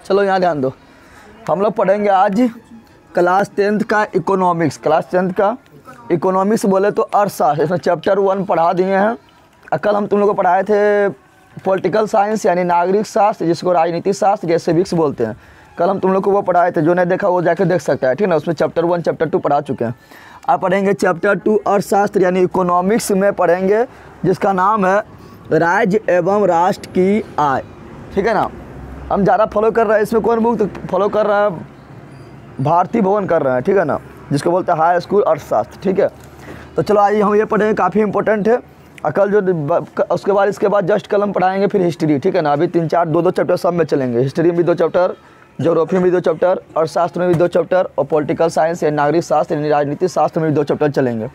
चलो यहाँ ध्यान दो, हम लोग पढ़ेंगे आज क्लास 10th का इकोनॉमिक्स। क्लास 10th का इकोनॉमिक्स बोले तो अर्थशास्त्र, इसमें चैप्टर 1 पढ़ा दिए हैं। कल हम तुम लोग को पढ़ाए थे पॉलिटिकल साइंस यानी नागरिक शास्त्र, जिसको राजनीति शास्त्र या सिविक्स बोलते हैं। कल हम तुम लोग को वो पढ़ाए थे, जो नहीं देखा वो जाकर देख सकता है, ठीक है ना। उसमें चैप्टर 1 चैप्टर 2 पढ़ा चुके हैं। अब पढ़ेंगे चैप्टर 2 अर्थशास्त्र यानी इकोनॉमिक्स में पढ़ेंगे, जिसका नाम है राज्य एवं राष्ट्र की आय, ठीक है ना। हम ज़्यादा फॉलो कर रहे हैं इसमें, कौन बुक तो फॉलो कर रहे हैं, भारती भवन कर रहे हैं, ठीक है ना, जिसको बोलते हैं हाई स्कूल अर्थशास्त्र, ठीक है। तो चलो आइए हम ये पढ़ेंगे, काफ़ी इंपॉर्टेंट है। कल जो इसके बाद जस्ट कल हम पढ़ाएंगे फिर हिस्ट्री, ठीक है ना। अभी 3-4 2-2 चैप्टर सब में चलेंगे। हिस्ट्री में भी 2 चैप्टर, ज्योग्राफी में भी 2 चैप्टर, अर्थशास्त्र में भी 2 चैप्टर, और पॉलिटिकल साइंस या नागरिक शास्त्र यानी राजनीति शास्त्र में भी 2 चैप्टर चलेंगे।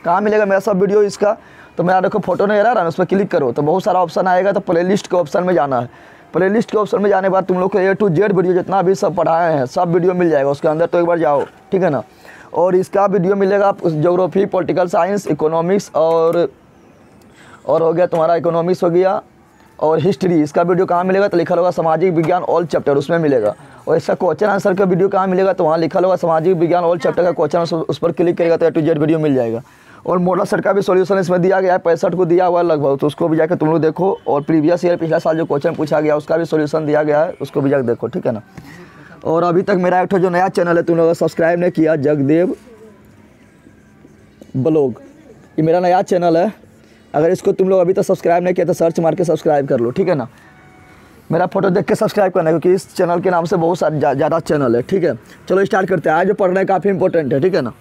कहाँ मिलेगा मेरा सब वीडियो इसका, तो मेरा देखो फोटो नहीं आ रहा है, उस पर क्लिक करो तो बहुत सारा ऑप्शन आएगा, तो प्ले लिस्ट के ऑप्शन में जाना है। प्ले लिस्ट के ऑप्शन में जाने के बाद तुम लोग को A to Z वीडियो जितना भी सब पढ़ाए हैं सब वीडियो मिल जाएगा उसके अंदर, तो एक बार जाओ, ठीक है ना। और इसका वीडियो मिलेगा ज्योग्राफी, पॉलिटिकल साइंस, इकोनॉमिक्स और हो गया तुम्हारा इकोनॉमिक्स हो गया, और हिस्ट्री। इसका वीडियो कहाँ मिलेगा तो लिखा होगा सामाजिक विज्ञान ऑल चैप्टर, उसमें मिलेगा। और इसका क्वेश्चन आंसर का वीडियो कहाँ मिलेगा तो वहाँ लिखा होगा सामाजिक विज्ञान ऑल चैप्टर का क्वेश्चन आंसर, उस पर क्लिक करेगा तो A to Z वीडियो मिल जाएगा। और मॉडल सेट का भी सॉल्यूशन इसमें दिया गया है, 65 को दिया हुआ है लगभग, तो उसको भी जाकर तुम लोग देखो। और प्रीवियस ईयर पिछला साल जो क्वेश्चन पूछा गया उसका भी सॉल्यूशन दिया गया है, उसको भी जाकर देखो, ठीक है ना। और अभी तक मेरा एक जो नया चैनल है तुम लोग सब्सक्राइब नहीं किया, जगदेव ब्लॉग, ये मेरा नया चैनल है। अगर इसको तुम लोग अभी तक सब्सक्राइब नहीं किया तो सर्च मार के सब्सक्राइब कर लो, ठीक है ना। मेरा फोटो देख के सब्सक्राइब करना है, क्योंकि इस चैनल के नाम से बहुत सारे ज़्यादा चैनल है, ठीक है। चलो स्टार्ट करते हैं। आज जो पढ़ना है काफ़ी इंपॉर्टेंट है, ठीक है ना,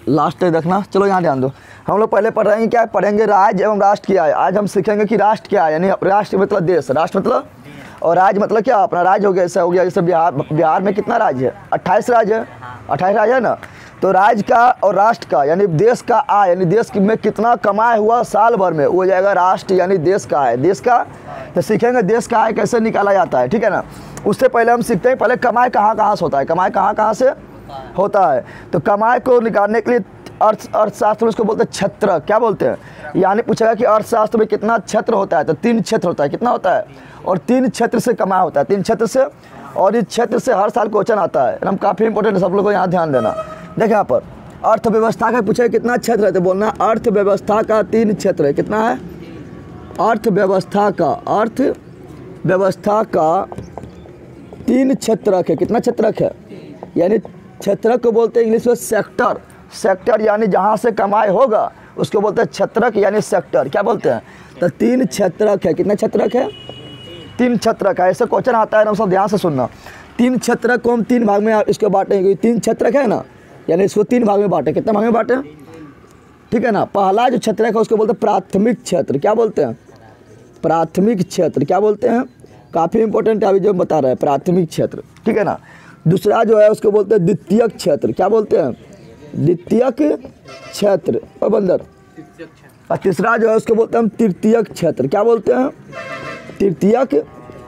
लास्ट तक देखना। चलो यहाँ ध्यान दो, हम लोग पहले पढ़ रहे हैं क्या पढ़ेंगे, राज्य एवं राष्ट्र की आय। आज हम सीखेंगे कि राष्ट्र क्या है, यानी राष्ट्र मतलब देश, राष्ट्र मतलब, और राज्य मतलब क्या, अपना राज्य हो गया, ऐसा हो गया जैसे बिहार में कितना राज्य है, 28 राज्य है, 28 राज्य है ना। तो राज्य का और राष्ट्र का यानी देश का आय, यानी देश में कितना कमाए हुआ साल भर में, वो हो जाएगा राष्ट्र यानी देश का आय। देश का तो सीखेंगे देश का आय कैसे निकाला जाता है, ठीक है ना। उससे पहले हम सीखते हैं पहले कमाई कहाँ से होता है, कमाई कहाँ से होता है। तो कमाई को निकालने के लिए अर्थशास्त्र में उसको बोलते हैं क्षेत्र, क्या बोलते हैं, यानी पूछेगा कि अर्थशास्त्र में कितना क्षेत्र होता है, तो 3 क्षेत्र होता है, कितना होता है, और 3 क्षेत्र से कमाई होता है, 3 क्षेत्र से। और इस क्षेत्र से हर साल क्वेश्चन आता है, हम काफ़ी इंपॉर्टेंट है, सब लोग को यहाँ ध्यान देना। देखिए यहाँ पर अर्थव्यवस्था का पूछेगा कितना क्षेत्र है, तो बोलना अर्थव्यवस्था का 3 क्षेत्र है, कितना है, अर्थव्यवस्था का 3 क्षेत्रक है, कितना क्षेत्रक है, यानी क्षेत्रक को बोलते हैं इंग्लिश में सेक्टर। सेक्टर यानी जहाँ से कमाई होगा उसको बोलते हैं क्षेत्रक यानी सेक्टर, क्या बोलते हैं। तो 3 क्षेत्रक है, कितना क्षेत्रक है, 3 क्षेत्रक है। ऐसे क्वेश्चन आता है ना, सब ध्यान से सुनना। 3 क्षेत्रक को हम 3 भाग में इसको बांटेंगे, 3 क्षेत्रक है ना, यानी इसको 3 भाग में बांटे, कितने भाग में बांटे, ठीक है ना। पहला जो क्षेत्रक है उसको बोलते हैं प्राथमिक क्षेत्र, क्या बोलते हैं, प्राथमिक क्षेत्र, क्या बोलते हैं, काफ़ी इंपॉर्टेंट है अभी जो बता रहे हैं, प्राथमिक क्षेत्र, ठीक है ना। दूसरा जो है उसको बोलते हैं द्वितीयक क्षेत्र, क्या बोलते हैं, द्वितीयक क्षेत्र, और बंदर। और तीसरा जो है उसको बोलते हैं हम तृतीयक क्षेत्र, क्या बोलते हैं, तृतीयक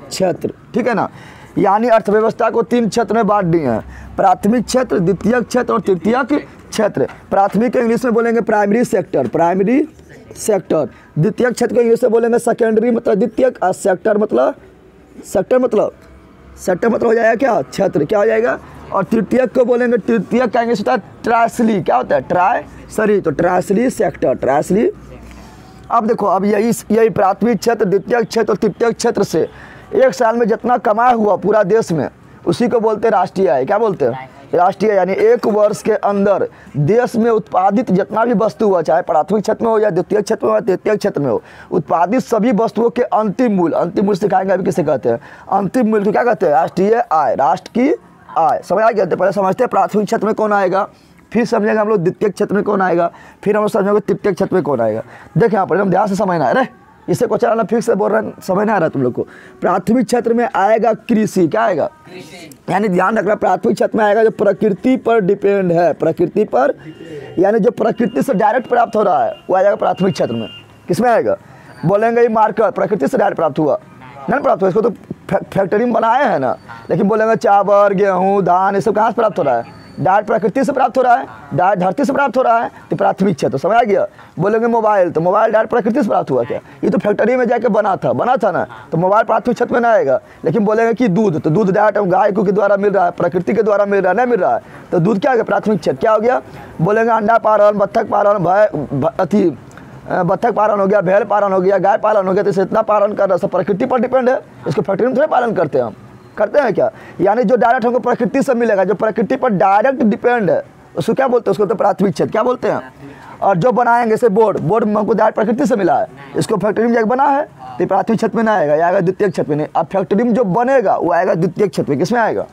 क्षेत्र, ठीक है ना। यानी अर्थव्यवस्था को 3 क्षेत्र में बांट दिए हैं, प्राथमिक क्षेत्र, द्वितीयक क्षेत्र और तृतीयक क्षेत्र। प्राथमिक इंग्लिश में बोलेंगे प्राइमरी सेक्टर, प्राइमरी सेक्टर। द्वितीयक क्षेत्र को इंग्लिश में बोलेंगे सेकेंडरी मतलब द्वितीयक, और सेक्टर मतलब हो जाएगा क्या, क्षेत्र, क्या हो जाएगा। और तृतीयक को बोलेंगे, तृतीयक का इंग्लिश होता है ट्रायसली, क्या होता है, ट्रायसरी, तो ट्रायसली सेक्टर, ट्रायसली। अब देखो, अब यही प्राथमिक क्षेत्र, द्वितीयक क्षेत्र और तृतीयक क्षेत्र से एक साल में जितना कमाया हुआ पूरा देश में उसी को बोलते हैं राष्ट्रीय आय, क्या बोलते हैं, राष्ट्रीय। यानी एक वर्ष के अंदर देश में उत्पादित जितना भी वस्तु हुआ, चाहे प्राथमिक क्षेत्र में हो या द्वितीय क्षेत्र में हो या तृतीय क्षेत्र में हो, उत्पादित सभी वस्तुओं के अंतिम मूल्य सिखाएंगे अभी किसे कहते हैं, अंतिम मूल्य को क्या कहते हैं, राष्ट्रीय आय, राष्ट्र की आय। समझ आ गया, पहले समझते हैं प्राथमिक क्षेत्र में कौन आएगा, फिर समझेंगे हम लोग द्वितीय क्षेत्र में कौन आएगा, फिर हम लोग समझेंगे तृतीय क्षेत्र में कौन आएगा। देखिए यहाँ पर हम ध्यान से समझना है, अरे इससे क्वेश्चन आना फिर से बोल रहे हैं, समझ नहीं आ रहा तुम लोग को। प्राथमिक क्षेत्र में आएगा कृषि, क्या आएगा, यानी ध्यान रखना प्राथमिक क्षेत्र में आएगा जो प्रकृति पर डिपेंड है, प्रकृति पर, यानी जो प्रकृति से डायरेक्ट प्राप्त हो रहा है वो आ जाएगा प्राथमिक क्षेत्र में। किसमें आएगा, बोलेंगे ये मार्कर प्रकृति से डायरेक्ट प्राप्त हुआ, नहीं प्राप्त हुआ, इसको तो फैक्ट्री में बनाए हैं ना, लेकिन बोलेंगे चावल, गेहूँ, धान, ये सब कहाँ से प्राप्त हो रहा है, डायरेक्ट प्रकृति से प्राप्त हो रहा है, डायरेक्ट धरती से प्राप्त हो रहा है, तो प्राथमिक क्षेत्र। समझ आ गया। बोलेंगे मोबाइल, तो मोबाइल डायरेक्ट प्रकृति से प्राप्त हुआ क्या? ये तो फैक्ट्री में जाके बना था ना, तो मोबाइल प्राथमिक क्षेत्र में ना आएगा। लेकिन बोलेंगे कि दूध, तो दूध डायरेक्ट गाय के द्वारा मिल रहा है, प्रकृति के द्वारा मिल रहा है, नहीं मिल रहा है, तो दूध क्या हो गया? प्राथमिक क्षेत्र। क्या हो गया? बोलेंगे अंडा पालन, बत्तख पालन, बत्तख पालन हो गया, भेड़ पालन हो गया, गाय पालन हो गया, तो इसे इतना पालन कर रहा है, सब प्रकृति पर डिपेंड है। इसको फैक्ट्री में थोड़े पालन करते हैं हम, करते हैं क्या? यानी जो डायरेक्ट हमको प्रकृति से मिलेगा, जो प्रकृति पर डायरेक्ट डिपेंड है, उसको क्या बोलते हैं? उसको तो प्राथमिक क्षेत्र क्या बोलते हैं। और जो बनाएंगे जैसे बोर्ड हमको डायरेक्ट प्रकृति से मिला है, इसको फैक्ट्री में जाकर बना है, तो प्राथमिक क्षेत्र में ना आएगा, आएगा द्वितीय क्षेत्र में। नहीं, अब फैक्ट्री में जो बनेगा वो आएगा द्वितीय क्षेत्र में। किसमें आएगा?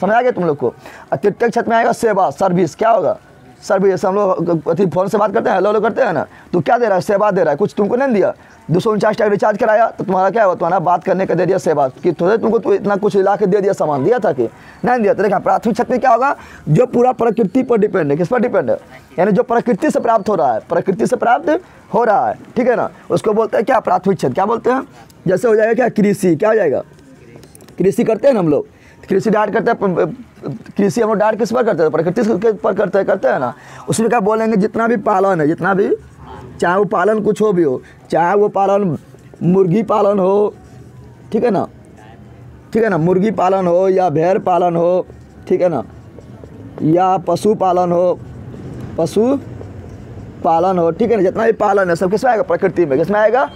समझ आ गया तुम लोग को। और तृतीय क्षेत्र में आएगा सेवा, सर्विस। क्या होगा? सर्विस। जैसे हम लोग फोन से बात करते हैं, हेलो करते हैं ना, तो क्या दे रहा है? सेवा दे रहा है। कुछ तुमको नहीं दिया, 249 टका रिचार्ज कराया, तो तुम्हारा क्या हुआ? तुम्हारा बात करने का दे दिया सेवा, कि थोड़े तुमको तो इतना कुछ ला के दे दिया, सामान दिया था कि नहीं दिया। तो देखा प्राथमिक क्षेत्र में क्या होगा? जो पूरा प्रकृति पर डिपेंड है। किस पर डिपेंड है? यानी जो प्रकृति से प्राप्त हो रहा है, प्रकृति से प्राप्त हो रहा है, ठीक है ना, उसको बोलते हैं क्या? प्राथमिक क्षेत्र। क्या बोलते हैं? जैसे हो जाएगा क्या? कृषि। क्या हो जाएगा? कृषि करते हैं ना हम लोग, कृषि डायरेक्ट करते हैं, कृषि हम लोग डायरेक्ट किस पर करते हैं? प्रकृति के पर करते हैं ना। उसमें क्या बोलेंगे? जितना भी पालन है, जितना भी, चाहे वो पालन कुछ हो भी हो, चाहे वो पालन मुर्गी पालन हो, ठीक है ना, ठीक है ना, मुर्गी पालन हो या भेड़ पालन हो, ठीक है ना, या पशु पालन हो, ठीक है ना, जितना भी पालन है सब किसमें आएगा? प्रकृति में। किसमें आएगा?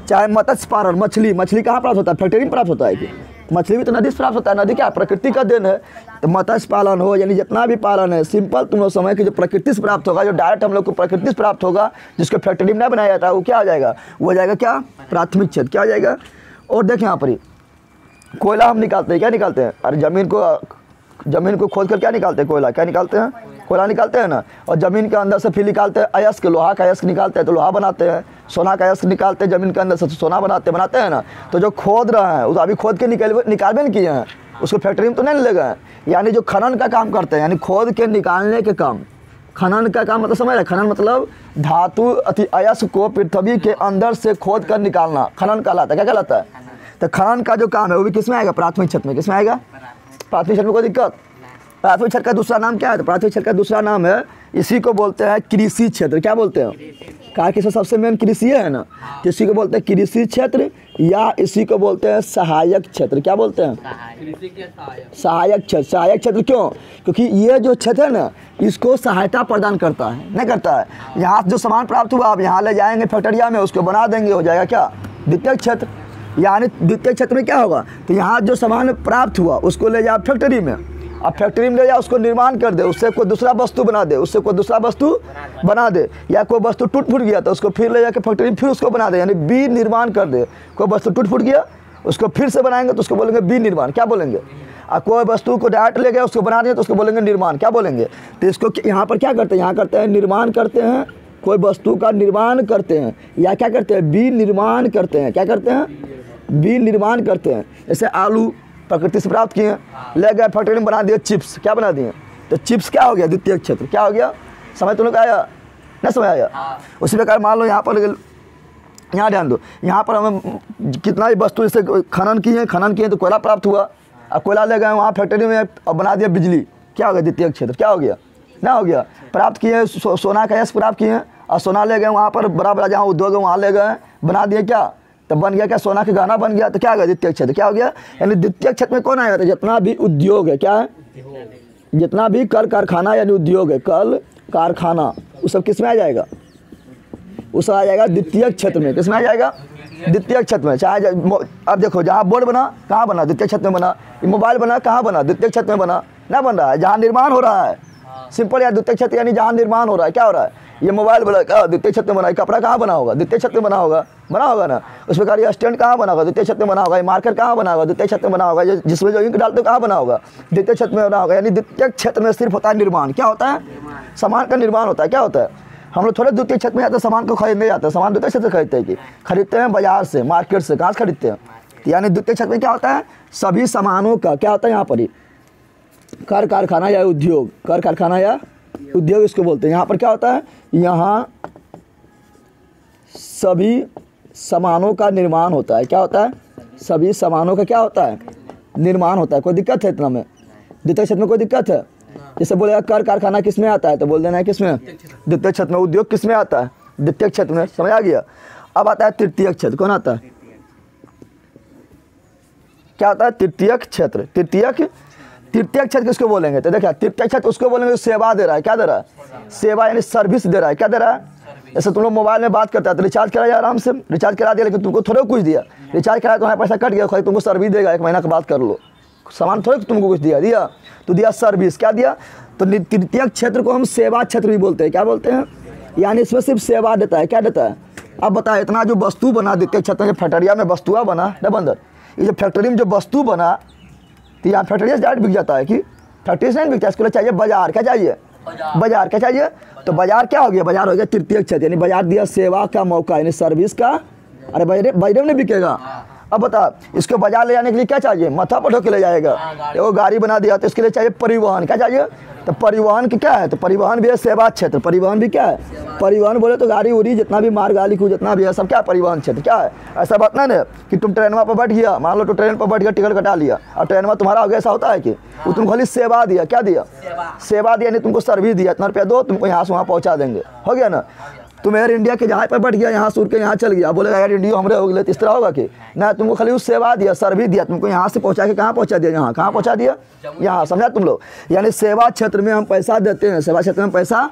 चाहे मत्स्य पालन, मछली कहाँ प्राप्त होता है? फैक्ट्री में प्राप्त होता है कि मछली भी तो नदी से प्राप्त होता है। नदी क्या? प्रकृति का देन है। तो मत्स्य पालन हो, यानी जितना भी पालन है, सिंपल तुम लोग समय कि जो प्रकृति से प्राप्त होगा, जो डायरेक्ट हम लोग को प्रकृति से प्राप्त होगा, जिसको फैक्ट्री में नहीं बनाया जाता है, वो क्या आ जाएगा? वो हो जाएगा क्या? प्राथमिक क्षेत्र। क्या हो जाएगा? और देखें यहाँ पर ही कोयला हम निकालते हैं, क्या निकालते हैं? अरे ज़मीन को खोद कर क्या निकालते हैं? कोयला। क्या निकालते हैं? कोयला निकालते हैं ना। और ज़मीन के अंदर से फिर निकालते हैं अयस्क, लोहा का अयस्क निकालते हैं तो लोहा बनाते हैं, सोना का अयस्क निकालते हैं ज़मीन के अंदर से तो सोना बनाते हैं ना। तो जो खोद रहे हैं वो तो अभी खोद के निकालबे नहीं किए हैं, उसको फैक्ट्री में तो नहीं ले गए। यानी जो खनन का काम करते हैं, यानी खोद के निकालने के काम, खनन का काम मतलब समझ रहे? खनन मतलब धातु अयस्क को पृथ्वी के अंदर से खोद कर निकालना, खनन कहलाता है। क्या कहलाता है? तो खनन का जो काम है वो भी किसमें आएगा? प्राथमिक क्षेत्र में। किसमें आएगा? प्राथमिक क्षेत्र में। कोई दिक्कत? प्राथमिक क्षेत्र का दूसरा नाम क्या है? तो प्राथमिक क्षेत्र का दूसरा नाम है, इसी को बोलते हैं कृषि क्षेत्र। क्या बोलते हैं? कहा कि सबसे मेन कृषि है ना, तो इसी को बोलते हैं कृषि क्षेत्र, या इसी को बोलते हैं सहायक क्षेत्र। क्या बोलते हैं? सहायक क्षेत्र। सहायक क्षेत्र क्यों? क्योंकि ये जो क्षेत्र है ना, इसको सहायता प्रदान करता है, नहीं करता है। यहाँ जो सामान प्राप्त हुआ, आप यहाँ ले जाएंगे फैक्ट्रिया में, उसको बना देंगे, हो जाएगा क्या? द्वितीय क्षेत्र। यानी द्वितीय क्षेत्र में क्या होगा? तो यहाँ जो सामान प्राप्त हुआ उसको ले जाओ फैक्ट्री में, अब फैक्ट्री में ले जाओ, उसको निर्माण कर दे, उससे कोई दूसरा वस्तु बना दे, या कोई वस्तु टूट फूट गया तो उसको फिर ले जाकर फैक्ट्री में फिर उसको बना दे, यानी विनिर्माण कर दे। कोई वस्तु टूट फूट गया उसको फिर से बनाएंगे तो उसको बोलेंगे विनिर्माण। क्या बोलेंगे? और कोई वस्तु को डायरेक्ट ले गया उसको बना दिया तो उसको बोलेंगे निर्माण। क्या बोलेंगे? तो इसको यहाँ पर क्या करते हैं? यहाँ करते हैं निर्माण करते हैं, कोई वस्तु का निर्माण करते हैं, या क्या करते हैं? विनिर्माण करते हैं। क्या करते हैं? विनिर्माण करते हैं। जैसे आलू प्रकृति से प्राप्त किए, ले गए फैक्ट्री में बना दिए चिप्स। क्या बना दिए? तो चिप्स क्या हो गया? द्वितीय क्षेत्र। क्या हो गया? समझ तुम लोग आया? नहीं समझ आया? उसी प्रकार मान लो यहाँ पर, यहाँ ध्यान दो, यहाँ पर हमें कितना भी वस्तु जैसे खनन किए तो कोयला प्राप्त हुआ, अब कोयला ले गए वहाँ फैक्ट्री में और बना दिया बिजली। क्या हो गया? द्वितीय क्षेत्र। क्या हो गया? ना हो गया? प्राप्त किए, सोना का अयस्क प्राप्त किए और सोना ले गए वहाँ पर, बड़ा जहाँ उद्योग है वहाँ ले गए, बना दिए, क्या तो बन गया? क्या? सोना के गहना बन गया। तो क्या हो गया? द्वितीय क्षेत्र। क्या हो गया? यानी द्वितीय क्षेत्र में कौन आएगा? तो जितना भी उद्योग है, क्या है? जितना भी कल कारखाना यानी उद्योग है, कल कारखाना, वो सब किस में आ जाएगा? उस आ जाएगा द्वितीय क्षेत्र में। किस में आ जाएगा? द्वितीय क्षेत्र में। चाहे अब देखो, जहाँ बोर्ड बना कहाँ बना? द्वितीय क्षेत्र में बना। मोबाइल बना कहाँ बना? द्वितीय क्षेत्र में बना। ना बन रहा है, जहाँ निर्माण हो रहा है, सिंपल यार, द्वितीय क्षेत्र यानी जहाँ निर्माण हो रहा है। क्या हो रहा है? ये मोबाइल बना क्या? द्वितीय क्षेत्र में बना। कपड़ा कहाँ बना होगा? द्वितीय क्षेत्र में बना होगा ना। उस प्रकार ये स्टैंड कहाँ बना होगा? द्वितीय क्षेत्र में बना होगा। ये मार्कर कहाँ बना होगा? द्वितीय क्षेत्र में बना होगा। जिसमें जो इंक डालते हो कहाँ बना होगा? द्वितीय क्षेत्र में बना होगा। यानी द्वितीय क्षेत्र में सिर्फ होता है निर्माण। क्या होता है? सामान का निर्माण होता है। क्या होता है? हम लोग थोड़े द्वितीय क्षेत्र में जाते हैं सामान को खरीदने जाते हैं। सामान द्वितीय क्षेत्र से खरीदते हैं कि खरीदते हैं बाजार से, मार्केट से, कहाँ से खरीदते हैं? यानी द्वितीय क्षेत्र में क्या होता है? सभी सामानों का क्या होता है? यहाँ पर ही कर कारखाना या उद्योग, कर कारखाना या उद्योग इसको बोलते हैं। यहाँ पर क्या होता है? यहाँ सभी सामानों का निर्माण होता है। क्या होता है? सभी सामानों का क्या होता है? निर्माण होता है। कोई दिक्कत है इतना में? द्वितीय क्षेत्र में कोई दिक्कत है? जैसे बोलेगा कर कारखाना किस में आता है, तो बोल देना है किसमें, द्वितीय क्षेत्र में। उद्योग किस में आता है, द्वितीय क्षेत्र में, समझ आ गया। अब आता है तृतीय क्षेत्र, कौन आता है, क्या आता है, तृतीय क्षेत्र। तृतीय क्षेत्र किसको बोलेंगे, तो देखिए तृतीय क्षेत्र उसको बोलेंगे सेवा दे रहा है, क्या दे रहा है, सेवा यानी सर्विस दे रहा है, क्या दे रहा है। जैसे तुम लोग मोबाइल में बात करता है तो रिचार्ज कराया आराम से, रिचार्ज करा दिया, लेकिन तुमको थोड़ा कुछ दिया, रिचार्ज कराया तुम्हारा पैसा कट गया, तुमको सर्विस देगा, 1 महीना का बात कर लो, सामान थोड़े तुमको कुछ दिया तो दिया सर्विस, क्या दिया। तो तृतीय क्षेत्र को हम सेवा क्षेत्र भी बोलते हैं, क्या बोलते हैं, यानी इसमें सिर्फ सेवा देता है, क्या देता है। अब बताए इतना जो वस्तु बना द्वितीय क्षेत्र में, फैक्ट्रिया में वस्तुआ बना न बंदर, ये जो फैक्ट्री में जो वस्तु बना, तो यहाँ फैक्ट्री से डायरेक्ट बिक जाता है कि फैक्ट्री से नहीं बिकता, इसके लिए चाहिए बाजार, क्या चाहिए, बाजार, क्या चाहिए। तो बाजार क्या हो गया, बाजार हो गया तृतीय क्षेत्र, यानी बाजार दिया सेवा का मौका, यानी सर्विस का। अरे बाजार में बिकेगा। अब बता, इसको बाजार ले जाने के लिए क्या चाहिए, माथा पर ढोके ले जाएगा, वो गाड़ी बना दिया तो इसके लिए चाहिए परिवहन, क्या चाहिए। तो परिवहन की क्या है, तो परिवहन भी है सेवा क्षेत्र। परिवहन भी क्या है, परिवहन बोले तो गाड़ी उड़ी जितना भी माल गाड़ी को जितना भी है सब क्या है, परिवहन क्षेत्र क्या है। ऐसा बात नहीं है कि तुम ट्रेन पर बैठ गया, मान लो तो ट्रेन पर बैठ गया, टिकट कटा लिया और ट्रेन में तुम्हारा हो गया, ऐसा होता है कि वो तुम खाली सेवा दिया, क्या दिया, सेवा दिया, नहीं तुमको सर्विस दिया, इतना रुपया दो तुमको यहाँ से वहाँ पहुँचा देंगे, हो गया ना। तुम एयर इंडिया के जहाँ पर बैठ गया, यहाँ से उड़ के यहाँ चल गया, बोलेगा एयर इंडिया हमरे हो गए, तो इस तरह होगा कि ना, तुमको खाली उस सेवा दिया, सर्विस दिया, तुमको यहाँ से पहुँचा के कहाँ पहुँचा दिया, यहाँ कहाँ पहुँचा दिया, यहाँ, समझा तुम लोग। यानी सेवा क्षेत्र में हम पैसा देते हैं, सेवा क्षेत्र में पैसा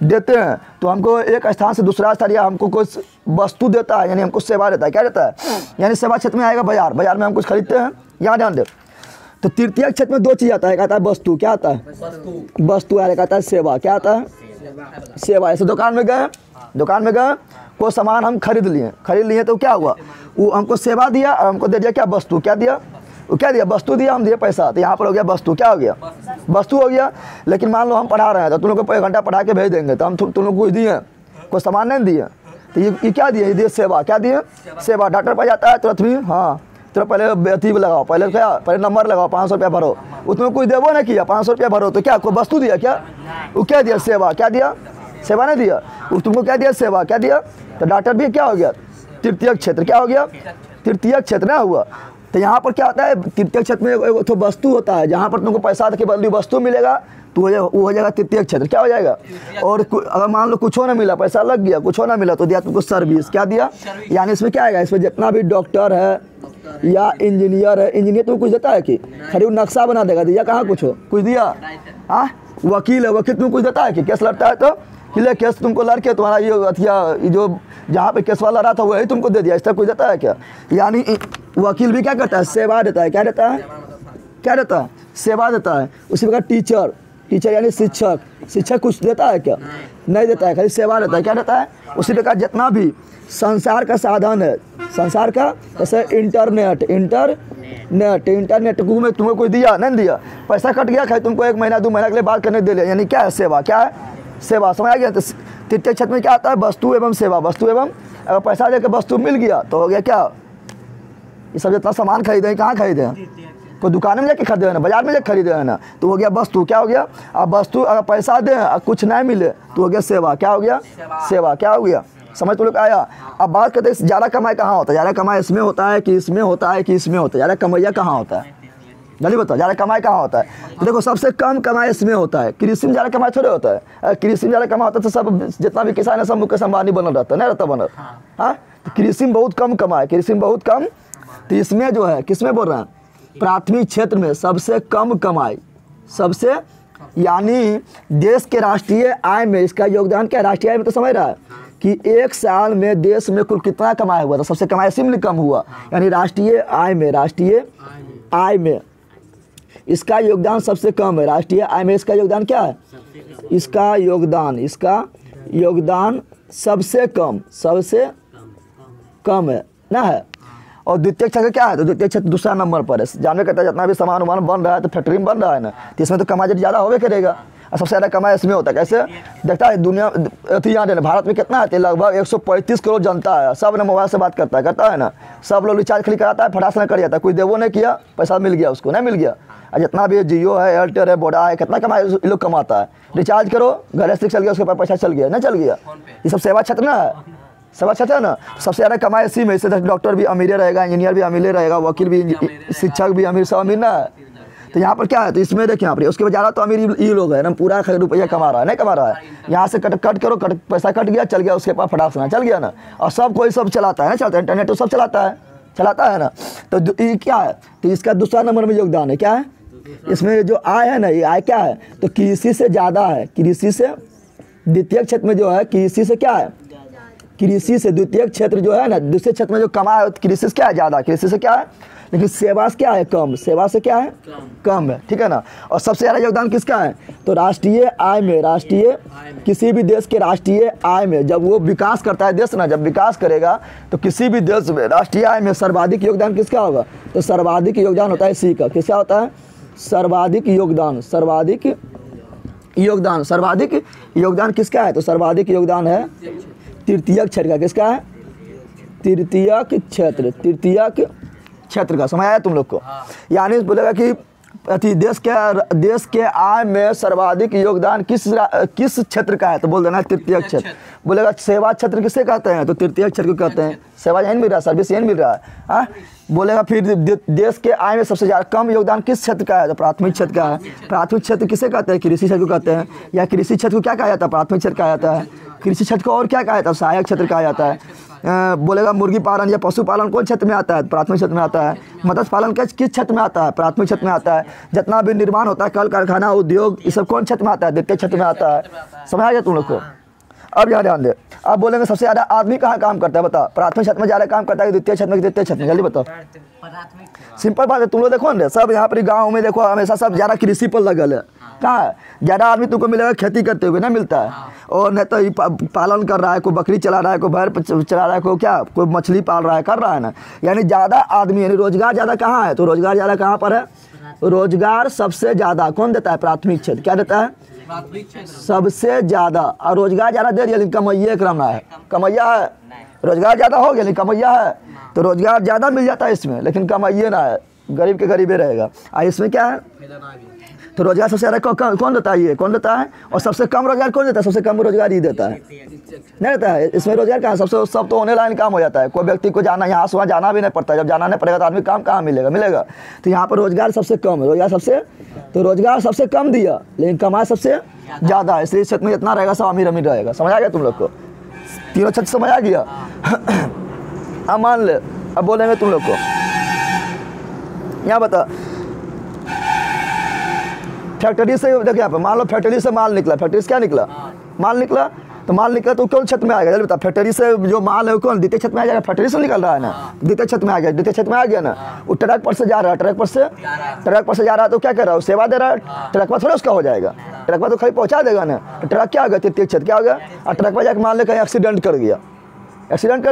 देते हैं, तो हमको एक स्थान से दूसरा स्थान या हमको कुछ वस्तु देता है, यानी हमको सेवा देता है, क्या देता है। यानी सेवा क्षेत्र में आएगा बाजार, बाजार में हम कुछ खरीदते हैं, यहाँ ध्यान दे। तो तृतीय क्षेत्र में 2 चीज़ आता है, एक आता है वस्तु, क्या आता है, वस्तु, एक आता है सेवा, क्या आता है, सेवा। ऐसे दुकान में गए, कोई सामान हम खरीद लिए तो क्या हुआ, वो हमको सेवा दिया और हमको दे दिया क्या, वस्तु, क्या दिया, वो क्या दिया, वस्तु दिया, हम दिए पैसा, तो यहाँ पर हो गया वस्तु, क्या हो गया, वस्तु हो गया। लेकिन मान लो हम पढ़ा रहे हैं तो तुम लोग को 1 घंटा पढ़ा के भेज देंगे, तो हम तुम लोग कुछ दिए, कोई सामान नहीं दिए, तो ये क्या दिए, ये दिए सेवा, क्या दिए, सेवा। डॉक्टर पर जाता है तुरंत भी, हाँ तो पहले अथी लगाओ, पहले क्या, पहले नंबर लगाओ, 500 रुपया भरो, उसमें कोई देवो नहीं किया, 500 रुपया भरो, तो क्या कोई वस्तु दिया क्या, वो क्या दिया, सेवा, क्या दिया, सेवा नहीं दिया, तुमको क्या दिया, सेवा, क्या दिया। तो डॉक्टर भी क्या हो गया, तृतीय क्षेत्र, क्या हो गया, तृतीय क्षेत्र ना हुआ। तो यहाँ पर क्या होता है, तृतीय क्षेत्र में एक तो वस्तु होता है, जहाँ पर तुमको पैसा के बदले वस्तु मिलेगा, तो वो हो जाएगा तृतीय क्षेत्र, क्या हो जाएगा। और अगर मान लो कुछ ना मिला, पैसा लग गया, कुछ ना मिला, तो दिया तुमको सर्विस, क्या दिया। यानी इसमें क्या आएगा, इसमें जितना भी डॉक्टर है या इंजीनियर है, इंजीनियर तुमको कुछ देता है कि खरी नक्शा बना देगा, दिया कहाँ कुछ दिया। हाँ, वकील है, वकील तुमको कुछ देता है कि केस लड़ता है तो किले केस तुमको लड़के तुम्हारा ये अथिया जो जहाँ पे केस वाला रहा था वही तुमको दे दिया, इस तरह कुछ देता है क्या। यानी वकील भी क्या करता है, सेवा देता है, क्या देता है, क्या देता है, सेवा देता है। उसी प्रकार टीचर यानी शिक्षक कुछ देता है क्या, नहीं देता है, खाली सेवा देता है, क्या देता है। उसी प्रकार जितना भी संसार का साधन है, संसार का, जैसे इंटरनेट में तुम्हें कोई दिया नहीं दिया, पैसा कट गया, खाली तुमको 1 महीना 2 महीना के लिए बात करने दे लिया, यानी क्या है, सेवा, क्या है, सेवा, समझ आ गया। तो तृतीय क्षेत्र में क्या आता है, वस्तु एवं सेवा, वस्तु एवं, अगर पैसा देकर वस्तु मिल गया तो हो गया क्या, ये सब जितना सामान खरीदे हैं, कहाँ खरीदे हैं, कोई दुकान में जाके खरीदे हैं ना, बाजार में जाके खरीदे हैं ना, तो हो गया वस्तु, क्या हो गया। अब वस्तु अगर पैसा दे और कुछ नहीं मिले तो हो गया सेवा, क्या हो गया, सेवा, क्या हो गया, समझ तो लोग आया। अब बात करते हैं ज़्यादा कमाई कहाँ होता है, ज़्यादा कमाई इसमें होता है कि इसमें होता है कि इसमें होता है, ज़्यादा कमाइया कहाँ होता है, जल्दी बताओ, ज़्यादा कमाई कहाँ होता है। तो देखो सबसे कम कमाई इसमें होता है, कृषि में ज़्यादा कमाई थोड़े होता है। कृषि में ज़्यादा कमाई होता है तो सब जितना भी किसान है सब मुकेश अंबानी बनल रहता है, नहीं रहता बनल। हाँ, तो कृषि में बहुत कम कमाई, कृषि में बहुत कम। तो इसमें जो है किसमें बोल रहे हैं, प्राथमिक क्षेत्र में सबसे कम कमाई, सबसे, यानी देश के राष्ट्रीय आय में इसका योगदान क्या है, राष्ट्रीय आय में तो समझ रहा है कि 1 साल में देश में कुल कितना कमाया हुआ था, सबसे कमाई इसी में कम हुआ, यानी राष्ट्रीय आय में इसका योगदान सबसे कम है। राष्ट्रीय आय में इसका योगदान क्या है, इसका योगदान सबसे कम है ना है। और द्वितीय क्षेत्र क्या है, तो द्वितीय क्षेत्र दूसरा नंबर पर है। जानवे करता है जितना भी सामान बन रहा है तो फैक्ट्री में बन रहा है ना, तो इसमें तो कमाई ज़्यादा होवे करेगा और सबसे ज़्यादा कमाई इसमें होता है। कैसे देखता है दुनिया अथी यहाँ भारत में कितना है, लगभग 135 करोड़ जनता है, सब ने मोबाइल से बात करता है ना, सब लोग रिचार्ज खाली कराता है, फटाक से कर जाता है, कोई देवो नहीं किया, पैसा मिल गया उसको, नहीं मिल गया। और जितना भी जियो है, एयरटेल है, वोडा है, कितना कमाई लोग कमाता है, रिचार्ज करो घर से चल गया, उसके पास पैसा चल गया, नहीं चल गया। ये सब सेवा क्षेत्र ना है, सेवा क्षेत्र है ना, सबसे ज़्यादा कमाई इसी में। इससे डॉक्टर भी अमीर रहेगा, इंजीनियर भी अमीर रहेगा, वकील भी, शिक्षक भी अमीर, सब अमीर ना है। तो यहाँ पर क्या है, तो इसमें देखिए यहाँ पर उसके बाद ज़्यादा तो अमीर ये लोग है ना, पूरा रुपया कमा रहा है, नहीं कमा रहा है, यहाँ से कट करो, पैसा कट गया, चल गया उसके पास फटाक से चल गया ना। और सब कोई सब चलाता है ना, चलता है इंटरनेट तो सब चलाता है ना। तो ये क्या है, तो इसका दूसरा नंबर में योगदान है, क्या है इसमें जो आय है ना, ये आय क्या है, तो कृषि से ज़्यादा है, कृषि से द्वितीय क्षेत्र में जो है, कृषि से क्या है, कृषि से द्वितीय क्षेत्र जो है ना, दूसरे क्षेत्र में जो कमा है कृषि से क्या है, ज़्यादा, कृषि से क्या है, लेकिन सेवा से क्या है, कम, सेवा से क्या है, कम है, ठीक है ना। और सबसे ज़्यादा योगदान किसका है, तो राष्ट्रीय आय में, राष्ट्रीय किसी भी देश के राष्ट्रीय आय में जब वो विकास करता है देश ना, जब विकास करेगा तो किसी भी देश में राष्ट्रीय आय में सर्वाधिक योगदान किसका होगा, तो सर्वाधिक योगदान होता है इसी का, किसका होता है, सर्वाधिक योगदान, सर्वाधिक योगदान किसका है, तो सर्वाधिक योगदान है तृतीयक क्षेत्र का, किसका है, तृतीयक क्षेत्र का। समझ आया तुम लोग को। यानी बोलेगा कि देश के आय में सर्वाधिक योगदान किस क्षेत्र का है, तो बोल देना तृतीयक क्षेत्र। बोलेगा सेवा क्षेत्र किसे कहते हैं, तो तृतीयक क्षेत्र को कहते हैं, सेवा यहीं मिल रहा है, सर्विस यहीं मिल रहा है। हाँ, बोलेगा फिर देश के आय में सबसे ज़्यादा कम योगदान किस क्षेत्र का है, तो प्राथमिक क्षेत्र का है। प्राथमिक क्षेत्र किसे कहते हैं, कृषि क्षेत्र को कहते हैं, या कृषि क्षेत्र को क्या कहा जाता है, प्राथमिक क्षेत्र कहा जाता है। कृषि क्षेत्र को और क्या कहा जाता है, सहायक क्षेत्र कहा जाता है। बोलेगा मुर्गी पालन या पशुपालन कौन क्षेत्र में आता है, प्राथमिक क्षेत्र में आता है। मत्स्य पालन किस क्षेत्र में आता है, प्राथमिक क्षेत्र में आता है। जितना भी निर्माण होता है, कल कारखाना उद्योग, ये सब कौन क्षेत्र में आता है, द्वितीय क्षेत्र में आता है। समझ आ गया तुम लोग को। अब यहाँ ध्यान दे, अब बोलेंगे सबसे ज़्यादा आदमी कहाँ काम करता है, बताओ, प्राथमिक क्षेत्र में ज़्यादा काम करता है, द्वितीय क्षेत्र में, द्वितीय क्षेत्र में, जल्दी बताओ। सिंपल बात है, तुम लोग देखो ना, सब यहाँ पर गाँव में देखो हमेशा सब ज़्यादा कृषि पर लगल है। कहाँ है ज़्यादा आदमी तुमको मिलेगा खेती करते हुए, ना मिलता है। और नहीं तो पालन कर रहा है, कोई बकरी चला रहा है, कोई भैंस चला रहा है, कोई क्या, कोई मछली पाल रहा है, कर रहा है ना। यानी ज़्यादा आदमी, यानी रोजगार ज़्यादा कहाँ है, तो रोजगार ज़्यादा कहाँ पर है, रोजगार सबसे ज़्यादा कौन देता है, प्राथमिक क्षेत्र। क्या देता है, सबसे ज़्यादा। और रोजगार ज़्यादा दे दिया लेकिन कमैया क्रम है, कमैया है, रोजगार ज़्यादा हो गया लेकिन कमैया है, तो रोजगार ज़्यादा मिल जाता है इसमें, लेकिन कमैया ना है, गरीब के गरीबे रहेगा। और इसमें क्या है, तो रोजगार सबसे ज़्यादा कौन देता है, ये कौन देता है। और सबसे कम रोजगार कौन देता है, सबसे कम रोजगार ही देता है, नहीं देता है। इसमें रोजगार कहाँ, सब तो ऑनलाइन काम हो जाता है, कोई व्यक्ति को जाना यहाँ से वहाँ जाना भी नहीं पड़ता है। जब जाना नहीं पड़ेगा तो आदमी काम कहाँ मिलेगा। तो यहाँ पर रोजगार सबसे कम है, रोजगार सबसे कम दिया लेकिन कमाई सबसे ज़्यादा है। इसलिए क्षेत्र में जितना रहेगा सब अमीर रहेगा। समझ आ गया तुम लोग को, तीनों क्षेत्र समझ आ गया। अब मान ले, अब बोलेंगे तुम लोग को, यहाँ बता, फैक्ट्री से देखिए यहाँ पे, मान लो फैक्ट्री से माल निकला, फैक्ट्री से क्या निकला, माल निकला, तो माल निकला तो कौन क्षेत्र में आएगा, जल्दी बता। फैक्ट्री से जो माल है कौन, द्वितीय क्षेत्र में आ जाएगा, फैक्ट्री से निकल रहा है ना, द्वितीय क्षेत्र में आ गया, द्वितीय क्षेत्र में आ गया ना। वो ट्रक पर से जा रहा है, ट्रक पर से जा रहा है, तो क्या कर रहा है, वो सेवा दे रहा है। ट्रक पर थोड़ा उसका हो जाएगा, ट्रक पर तो खाली पहुँचा देगा ना। तो ट्रक क्या हो गया, तृतीय क्षेत्र क्या हो गया। और ट्रक पर जाकर मान ले कहीं एक्सीडेंट कर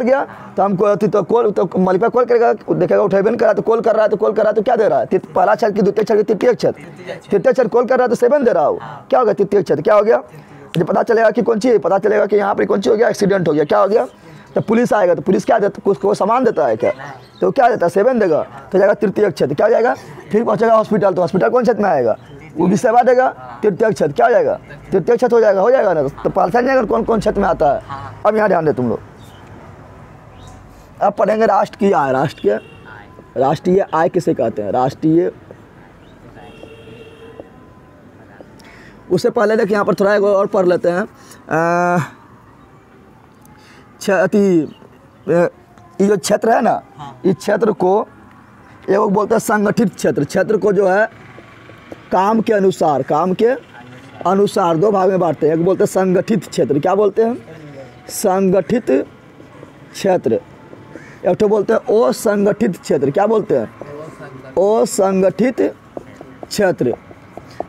गया, तो हमको तो मालिक कॉल करेगा, देखेगा उठेबे नहीं कर रहा, तो कॉल कर रहा है, तो क्या दे रहा है, पहला क्षेत्र की, द्वितीय क्षेत्र, तृतीय क्षेत्र कॉल कर रहा है तो 7 दे रहा हो, क्या हो गया, तृतीय क्षेत्र क्या हो गया। जब पता चलेगा कि कौन सी, पता चलेगा कि यहाँ पर कौन सी हो गया, एक्सीडेंट हो गया, क्या हो गया। तो पुलिस आएगा, तो पुलिस क्या देता, उसको सामान देता है क्या, तो क्या देता है, 7 देगा, तो जाएगा तृतीय क्षेत्र, क्या हो जाएगा। फिर पहुँचेगा हॉस्पिटल, तो हॉस्पिटल कौन क्षेत्र में आएगा, वो भी सेवा देगा, तृतीय क्षेत्र क्या हो जाएगा, तृतीय क्षेत्र हो जाएगा ना। तो पता जाएगा कौन क्षेत्र में आता है। अब यहाँ ध्यान दे तुम लोग, अब पढ़ेंगे राष्ट्र की आय, राष्ट्रीय आय किसे कहते हैं, राष्ट्रीय। उससे पहले देखिए यहाँ पर थोड़ा एक और पढ़ लेते हैं। ये जो क्षेत्र है ना, इस क्षेत्र को एक बोलते हैं संगठित क्षेत्र। क्षेत्र को जो है काम के अनुसार 2 भाग में बांटते हैं। एक बोलते हैं संगठित क्षेत्र, क्या बोलते हैं, संगठित क्षेत्र। एक तो बोलते हैं असंगठित क्षेत्र, क्या बोलते हैं, असंगठित क्षेत्र।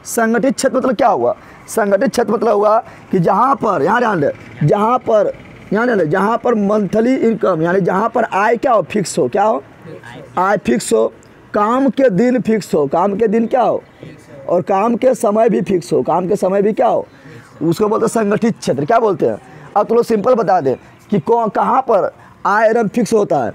संगठित क्षेत्र मतलब क्या हुआ, संगठित क्षेत्र मतलब हुआ कि जहाँ पर, यहाँ ध्यान दे, जहाँ पर मंथली इनकम, यानी जहाँ पर आय क्या हो, फिक्स हो, क्या हो, आय फिक्स हो, काम के दिन फिक्स हो, काम के दिन क्या हो, और काम के समय भी फिक्स हो, काम के समय भी क्या हो, उसको बोलते हैं संगठित क्षेत्र। क्या बोलते हैं। अब तो लोग सिंपल बता दें कि कहाँ पर आय एवं फिक्स होता है,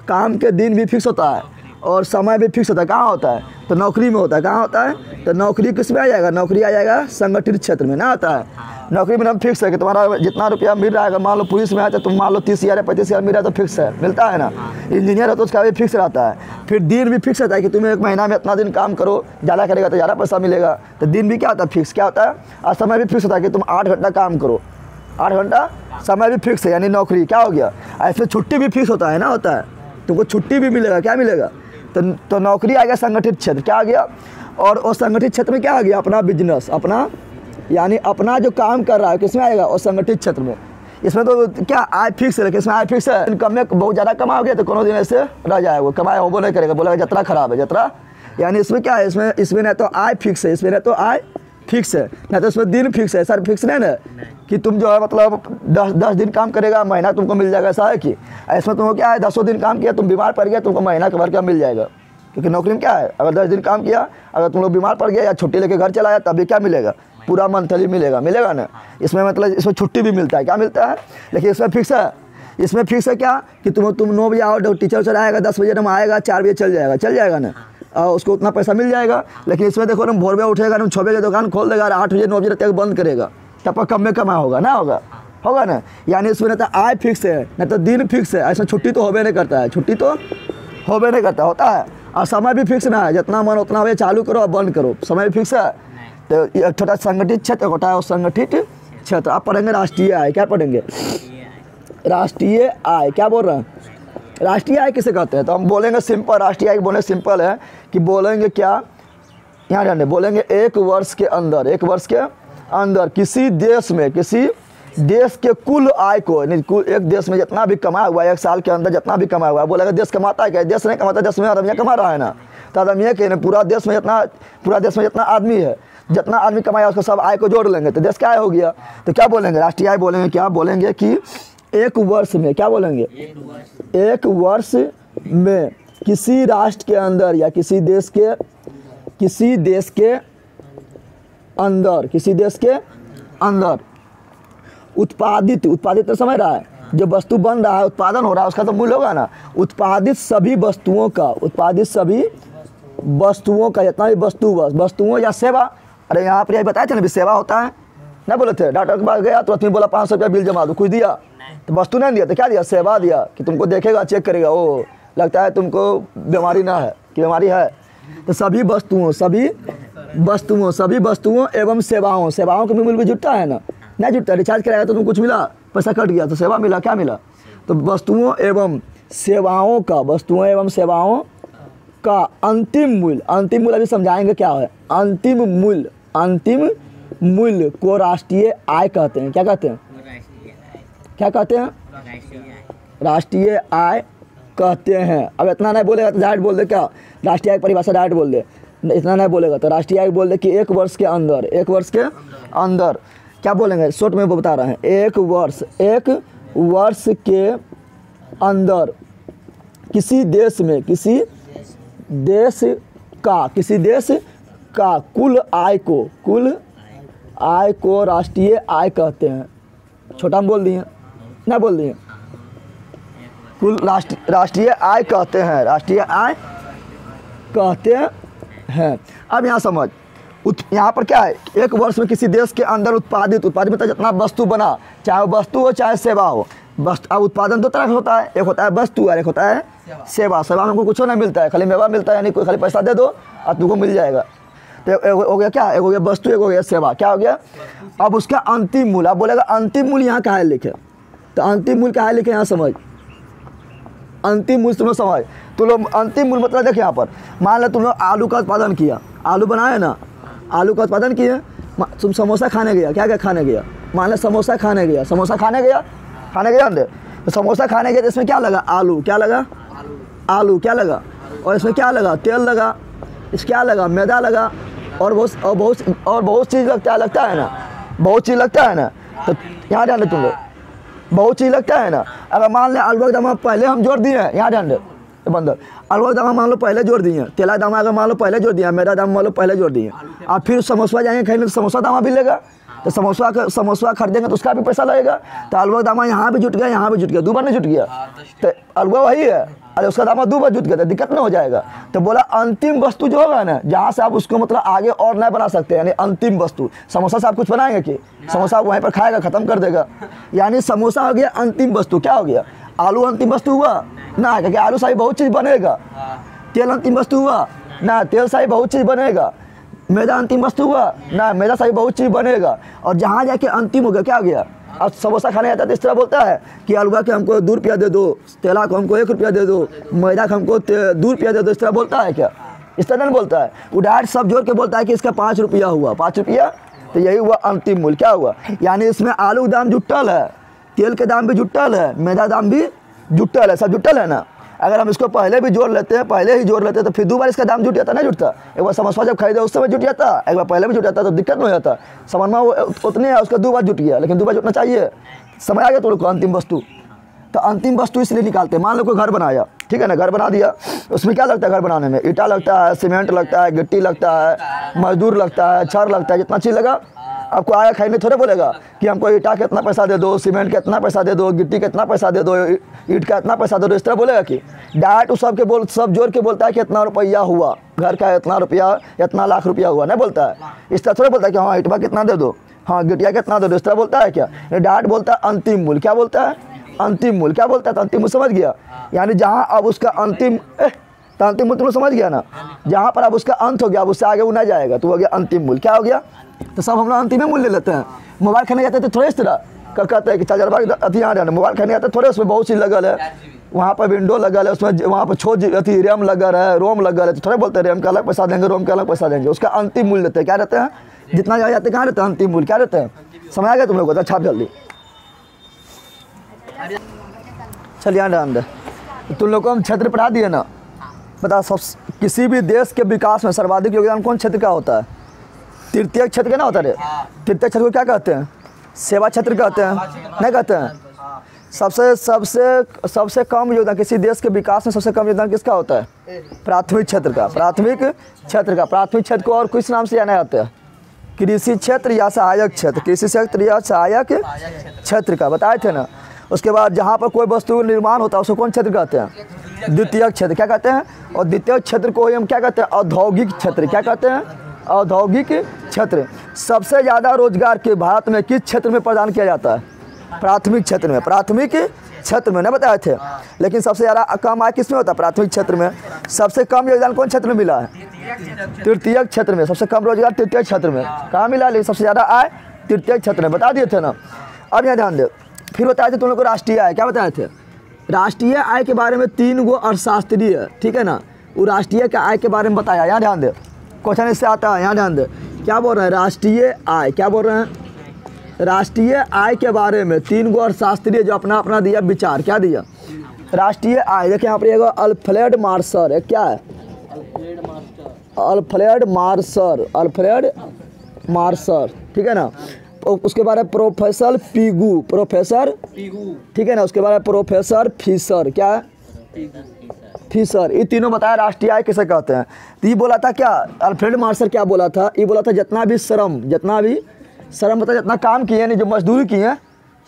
काम के दिन भी फिक्स होता है, और समय भी फिक्स होता है। कहाँ होता है? तो नौकरी में होता है। कहाँ होता है? तो नौकरी किस में आ जाएगा? नौकरी आ जाएगा संगठित क्षेत्र में ना आता है। नौकरी में हम फिक्स है कि तुम्हारा जितना रुपया मिल रहा है, अगर मान लो पुलिस में है तो तुम मान लो 30,000 या 35,000 मिल रहा है तो फिक्स है, मिलता है ना। इंजीनियर है तो उसका भी फिक्स रहता है। फिर दिन भी फिक्स रहता है कि तुम्हें एक महीना में इतना दिन काम करो, ज़्यादा करेगा तो ज़्यादा पैसा मिलेगा। तो दिन भी क्या होता है? फिक्स। क्या होता है? और समय भी फिक्स होता है कि तुम 8 घंटा काम करो, 8 घंटा समय भी फिक्स है, यानी नौकरी। क्या हो गया? ऐसे छुट्टी भी फिक्स होता है ना, होता है। तुमको छुट्टी भी मिलेगा। क्या मिलेगा? तो नौकरी आ गया संगठित क्षेत्र। क्या आ गया? और उस संगठित क्षेत्र में क्या आ गया? अपना बिजनेस, अपना यानी अपना जो काम कर रहा है किस में आएगा? और संगठित क्षेत्र में। इसमें तो क्या आय फिक्स है, इसमें आय फिक्स है। इनकम में बहुत ज़्यादा कमाओगे तो कोनो दिन ऐसे रह जाएगा, वो कमाए होबो नहीं करेगा, बोलेगा जतरा खराब है, जतरा। यानी इसमें क्या है? इसमें ना तो आय फिक्स है, इसमें ना तो आय फिक्स है, ना तो इसमें दिन फिक्स है। सर फिक्स नहीं ना कि तुम जो है मतलब 10 दिन काम करेगा, महीना तुमको मिल जाएगा, ऐसा है कि इसमें तुमको क्या है? 10 दिन काम किया, तुम बीमार पड़ गया, तुमको महीना के भर का मिल जाएगा। क्योंकि नौकरी में क्या है? अगर 10 दिन काम किया, अगर तुम लोग बीमार पड़ गया या छुट्टी लेके घर चला आया, तभी क्या मिलेगा? पूरा मंथली मिलेगा, मिलेगा ना। इसमें मतलब इसमें छुट्टी भी मिलता है। क्या मिलता है? लेकिन इसमें फिक्स है। इसमें फिक्स है क्या कि तुम 9 बजे आओ, टीचर चला आएगा, 10 बजे आएगा, 4 बजे चल जाएगा ना, उसको उतना पैसा मिल जाएगा। लेकिन इसमें देखो ना, भोर में उठेगा ना, 6 बजे दुकान खोल देगा, 8 बजे 9 बजे तक बंद करेगा, तब कम में कमा होगा ना, होगा ना। यानी इसमें ना तो आय फिक्स है, ना तो दिन फिक्स है। ऐसा छुट्टी तो होबे नहीं करता है, छुट्टी तो होबे नहीं करता, होता है। और समय भी फिक्स ना है, जितना मन उतना बजे चालू करो और बंद करो, समय भी फिक्स है। तो ये छोटा संगठित क्षेत्र होता है, और संगठित क्षेत्र। आप पढ़ेंगे राष्ट्रीय आय। क्या पढ़ेंगे? राष्ट्रीय आय। क्या बोल रहे हैं? राष्ट्रीय आय किसे कहते हैं? तो हम बोलेंगे सिंपल, राष्ट्रीय आय बोले सिंपल है कि बोलेंगे क्या, यहाँ जाने बोलेंगे एक वर्ष के अंदर किसी देश में, किसी देश के कुल आय को, कुल एक देश में जितना भी कमाया हुआ है, एक साल के अंदर जितना भी कमाया हुआ है, बोलेगा देश कमाता है क्या? देश नहीं कमाता, देश में आदमी कमा रहा है ना। तो आदमी के पूरा देश में जितना आदमी है, जितना आदमी कमाया उसको सब आय को जोड़ लेंगे तो देश क्या आय हो गया। तो क्या बोलेंगे? राष्ट्रीय आय बोलेंगे। क्या बोलेंगे कि एक वर्ष में, क्या बोलेंगे? एक वर्ष में किसी राष्ट्र के अंदर या किसी देश के अंदर उत्पादित तो समझ रहा है, जो वस्तु बन रहा है, उत्पादन हो रहा है, उसका तो मूल्य होगा ना। उत्पादित सभी वस्तुओं का जितना भी वस्तुओं या सेवा। अरे यहाँ पर यही बताए थे ना, भी सेवा होता है ना, बोले थे। डॉक्टर के पास गया तो आदमी बोला 500 रुपया बिल जमा दो, कुछ दिया तो वस्तु नहीं दिया, तो क्या दिया? सेवा दिया कि तुमको देखेगा, चेक करेगा, ओ लगता है तुमको बीमारी ना है कि बीमारी है। तो सभी वस्तुओं एवं सेवाओं का मूल्य भी जुटता है ना, नहीं जुटता। रिचार्ज कराया तो तुम कुछ मिला, पैसा कट गया तो सेवा मिला, क्या मिला? तो वस्तुओं एवं सेवाओं का अंतिम मूल्य अभी समझाएंगे क्या है। अंतिम मूल्य को राष्ट्रीय आय कहते हैं। क्या कहते हैं? राष्ट्रीय आय कहते हैं। अब इतना नहीं बोलेगा तो डायरेक्ट बोल दे क्या? राष्ट्रीय आय परिभाषा डायरेक्ट बोल दे। इतना नहीं बोलेगा तो राष्ट्रीय आय बोल दे कि एक वर्ष के अंदर क्या बोलेंगे? शॉर्ट में बता रहे हैं। एक वर्ष के अंदर किसी देश का कुल आय को राष्ट्रीय आय कहते हैं। छोटा में बोल दिए ना, बोल दिए कुल राष्ट्रीय आय कहते हैं। अब यहाँ समझ, यहाँ पर क्या है? एक वर्ष में किसी देश के अंदर उत्पादित मतलब जितना वस्तु बना, चाहे वस्तु हो चाहे सेवा हो। अब उत्पादन 2 तरह का होता है, एक होता है वस्तु और एक होता है सेवा। सेवा में हमको कुछ नहीं मिलता है, खाली मेवा मिलता है, यानी कोई खाली पैसा दे दो और तुमको मिल जाएगा। तो हो गया क्या? एक हो गया वस्तु, एक हो गया सेवा। क्या हो गया? अब उसका अंतिम मूल्य, आप बोलेगा अंतिम मूल्य यहाँ कहाँ है लिखे? तो अंतिम मूल्य कहाँ है लिखे? यहाँ समझ, अंतिम मूल्य तुम्हें समझ। तुम लोग अंतिम मूल्य मतलब देखिए, यहाँ पर मान लो तुम लोग आलू का उत्पादन किया, आलू बनाए ना, आलू का उत्पादन किए। तुम समोसा खाने गया, क्या खाने गया? मान लो समोसा खाने गया अंदर। तो समोसा खाने गया तो इसमें क्या लगा? आलू। क्या लगा? क्या लगा? और इसमें क्या लगा? तेल लगा, इस क्या लगा? मैदा लगा, और बहुत चीज़ लगता है ना, बहुत चीज़ लगता है ना। तो यहाँ ध्यान दे तुम लोग, बहुत चीज़ लगता है ना। अगर मान लें आलू का दाम पहले हम जोड़ दिए हैं, यहाँ ध्यान दे बंदर, आलू का दाम मान लो पहले जोड़ दिए, तेला दाम अगर मान लो पहले जोड़ दिया, मैदा दाम मान लो पहले जोड़ दिए, और फिर समोसा जाएंगे खाने तो समोसा दाम भी लेगा, तो समोसा खरीदेंगे तो उसका भी पैसा लगेगा। तो अलुआ का दाम यहाँ भी जुट गया, यहाँ भी जुट गया, 2 बार नहीं जुट गया। तो अलुआ वही है, अरे उसका दाम 2 बार जुट गया तो दिक्कत नहीं हो जाएगा। तो बोला अंतिम वस्तु जो होगा ना, जहाँ से आप उसको मतलब आगे और नहीं बना सकते, यानी अंतिम वस्तु। समोसा से आप कुछ बनाएंगे कि समोसा वहीं पर खाएगा, ख़त्म कर देगा। यानी समोसा हो गया अंतिम वस्तु। क्या हो गया? आलू अंतिम वस्तु हुआ ना, क्योंकि आलू से ही बहुत चीज़ बनेगा। तेल अंतिम वस्तु हुआ ना, तेल से ही बहुत चीज़ बनेगा। मैदा अंतिम वस्तु हुआ ना, मैदा से ही बहुत चीज़ बनेगा। और जहाँ जाके अंतिम हो गया, क्या हो गया? अब समोसा खाने आता है तो इस तरह बोलता है कि अलुआ के हमको 2 रुपया दे दो, तेला को हमको 1 रुपया दे दो, मैदा को हमको 2 रुपया दे दो। इस तरह बोलता है क्या? इस तरह नहीं बोलता है। वो डायरेक्ट सब जोड़ के बोलता है कि इसका 5 रुपया हुआ, 5 रुपया। तो यही हुआ अंतिम मूल्य। क्या हुआ? यानी इसमें आलू का दाम जुटल है, तेल के दाम भी जुटल है, मैदा दाम भी जुटल है, सब जुटल है ना। अगर हम इसको पहले भी जोड़ लेते हैं, पहले ही जोड़ लेते हैं, तो फिर 2 बार इसका दाम जुट जाता, नहीं जुटता। एक बार समोसा जब खरीदे उस समय जुट जाता, एक बार पहले भी जुट जाता, तो दिक्कत नहीं हो जाता। समझना वो उतने है, उसका 2 बार जुट गया, लेकिन 2 बार जुटना चाहिए। समय आ गया तो अंतिम वस्तु। तो अंतिम वस्तु इसलिए निकालते हैं। मान लो कोई घर बनाया, ठीक है ना, घर बना दिया, उसमें क्या लगता है घर बनाने में? ईटा लगता है, सीमेंट लगता है, गिट्टी लगता है, मजदूर लगता है, छड़ लगता है, जितना चीज़ लगा। आपको आया खाने थोड़े बोलेगा कि हमको ईटा का इतना पैसा दे दो, सीमेंट का इतना पैसा दे दो, गिट्टी का इतना पैसा दे दो, ईट का इतना पैसा दे दो। इस तरह बोलेगा कि डायरेक्ट उस सब जोड़ के बोलता है कि इतना रुपया हुआ, घर का इतना रुपया, इतना लाख रुपया हुआ, नहीं बोलता है। इस तरह थोड़ा बोलता है कि हाँ ईटवा कितना दे दो, हाँ गिटिया कितना दे दो। इस तरह बोलता है क्या? डायरेक्ट बोलता है अंतिम मूल्य। क्या बोलता है? अंतिम मूल्य। क्या बोलता है? तो अंतिम मूल्य समझ गया। यानी जहाँ अब उसका अंतिम तो अंतिम मूल्य तुम समझ गया ना, जहाँ पर अब उसका अंत हो गया, अब उससे आगे वो ना जाएगा, तो हो गया अंतिम मूल्य। क्या हो गया? तो सब हम लोग अंतिम मूल्य ले लेते हैं। मोबाइल खाने जाते थे थोड़े इस तरह कहते हैं कि चार्जर अति यहाँ जाना, मोबाइल खाने जाते थोड़े, उसमें बहुत चीज़ लगल है, वहाँ पर विंडो लगल है, उसमें वहाँ पर अति रैम लगल है, रोम लगल है, तो थोड़े बोलते हैं रैम का अलग पैसा देंगे, रोम का अलग पैसा देंगे। उसका अंतिम मूल्य लेते हैं। क्या रहते हैं? जितना जा जाते कहाँ रहते हैं? अंतिम मूल्य। क्या रहते हैं? समय आ गया तुम लोग को? छाप जल्दी। चल यहाँ डाल दे। तुम लोग को हम क्षेत्र पढ़ा दिए ना। बता, सब किसी भी देश के विकास में सर्वाधिक योगदान कौन क्षेत्र का होता है? तृतीय क्षेत्र का ना होता है। तृतीय क्षेत्र को क्या कहते हैं? सेवा क्षेत्र कहते हैं, नहीं कहते हैं? सबसे कम योगदान किसी देश के विकास में सबसे कम योगदान किसका होता है? प्राथमिक क्षेत्र का। प्राथमिक क्षेत्र का। प्राथमिक क्षेत्र को और किस नाम से जाना जाता है? कृषि क्षेत्र या सहायक क्षेत्र। कृषि क्षेत्र या सहायक क्षेत्र का बताए थे ना। उसके बाद जहाँ पर कोई वस्तु निर्माण होता है उसको कौन क्षेत्र कहते हैं? द्वितीय क्षेत्र। क्या कहते हैं? और द्वितीय क्षेत्र को हम क्या कहते हैं? औद्योगिक क्षेत्र। क्या कहते हैं? औद्योगिक क्षेत्र। सबसे ज़्यादा रोजगार के भारत में किस क्षेत्र में प्रदान किया जाता है? प्राथमिक क्षेत्र में। प्राथमिक क्षेत्र में, नहीं बताए थे। लेकिन सबसे ज़्यादा कम आय किस में होता है? प्राथमिक क्षेत्र में। सबसे कम योगदान कौन क्षेत्र में मिला है? तृतीय क्षेत्र में। सबसे कम रोजगार तृतीय क्षेत्र में। कहाँ मिला? लेकिन सबसे ज़्यादा आय तृतीय क्षेत्र में। बता दिए थे ना। अब यहाँ ध्यान दे। फिर बताए थे तुम लोग को राष्ट्रीय आय। क्या बताए थे? राष्ट्रीय आय के बारे में 3 गो अर्थशास्त्री है, ठीक है ना। वो राष्ट्रीय के आय के बारे में बताया। यहाँ ध्यान दे, क्वेश्चन इससे आता है। यहाँ ध्यान दे, क्या बोल रहे हैं? राष्ट्रीय आय। क्या बोल रहे हैं? राष्ट्रीय आय के बारे में 3 गो अर्थशास्त्री जो अपना अपना दिया विचार। क्या दिया? राष्ट्रीय आय। देखिए यहाँ पर एगो अल्फ्रेड मार्शर है। क्या है? अल्फ्रेड मार्शर, ठीक है ना। उसके बारे में प्रोफेसर पीगू, ठीक है ना। उसके बारे में प्रोफेसर फिशर। क्या है? फिशर। ये तीनों बताया राष्ट्रीय आय किसे कहते हैं। तो ये बोला था क्या? अल्फ्रेड मार्शल क्या बोला था? ये बोला था जितना भी श्रम मतलब जितना काम किए, नहीं जो मजदूरी किए।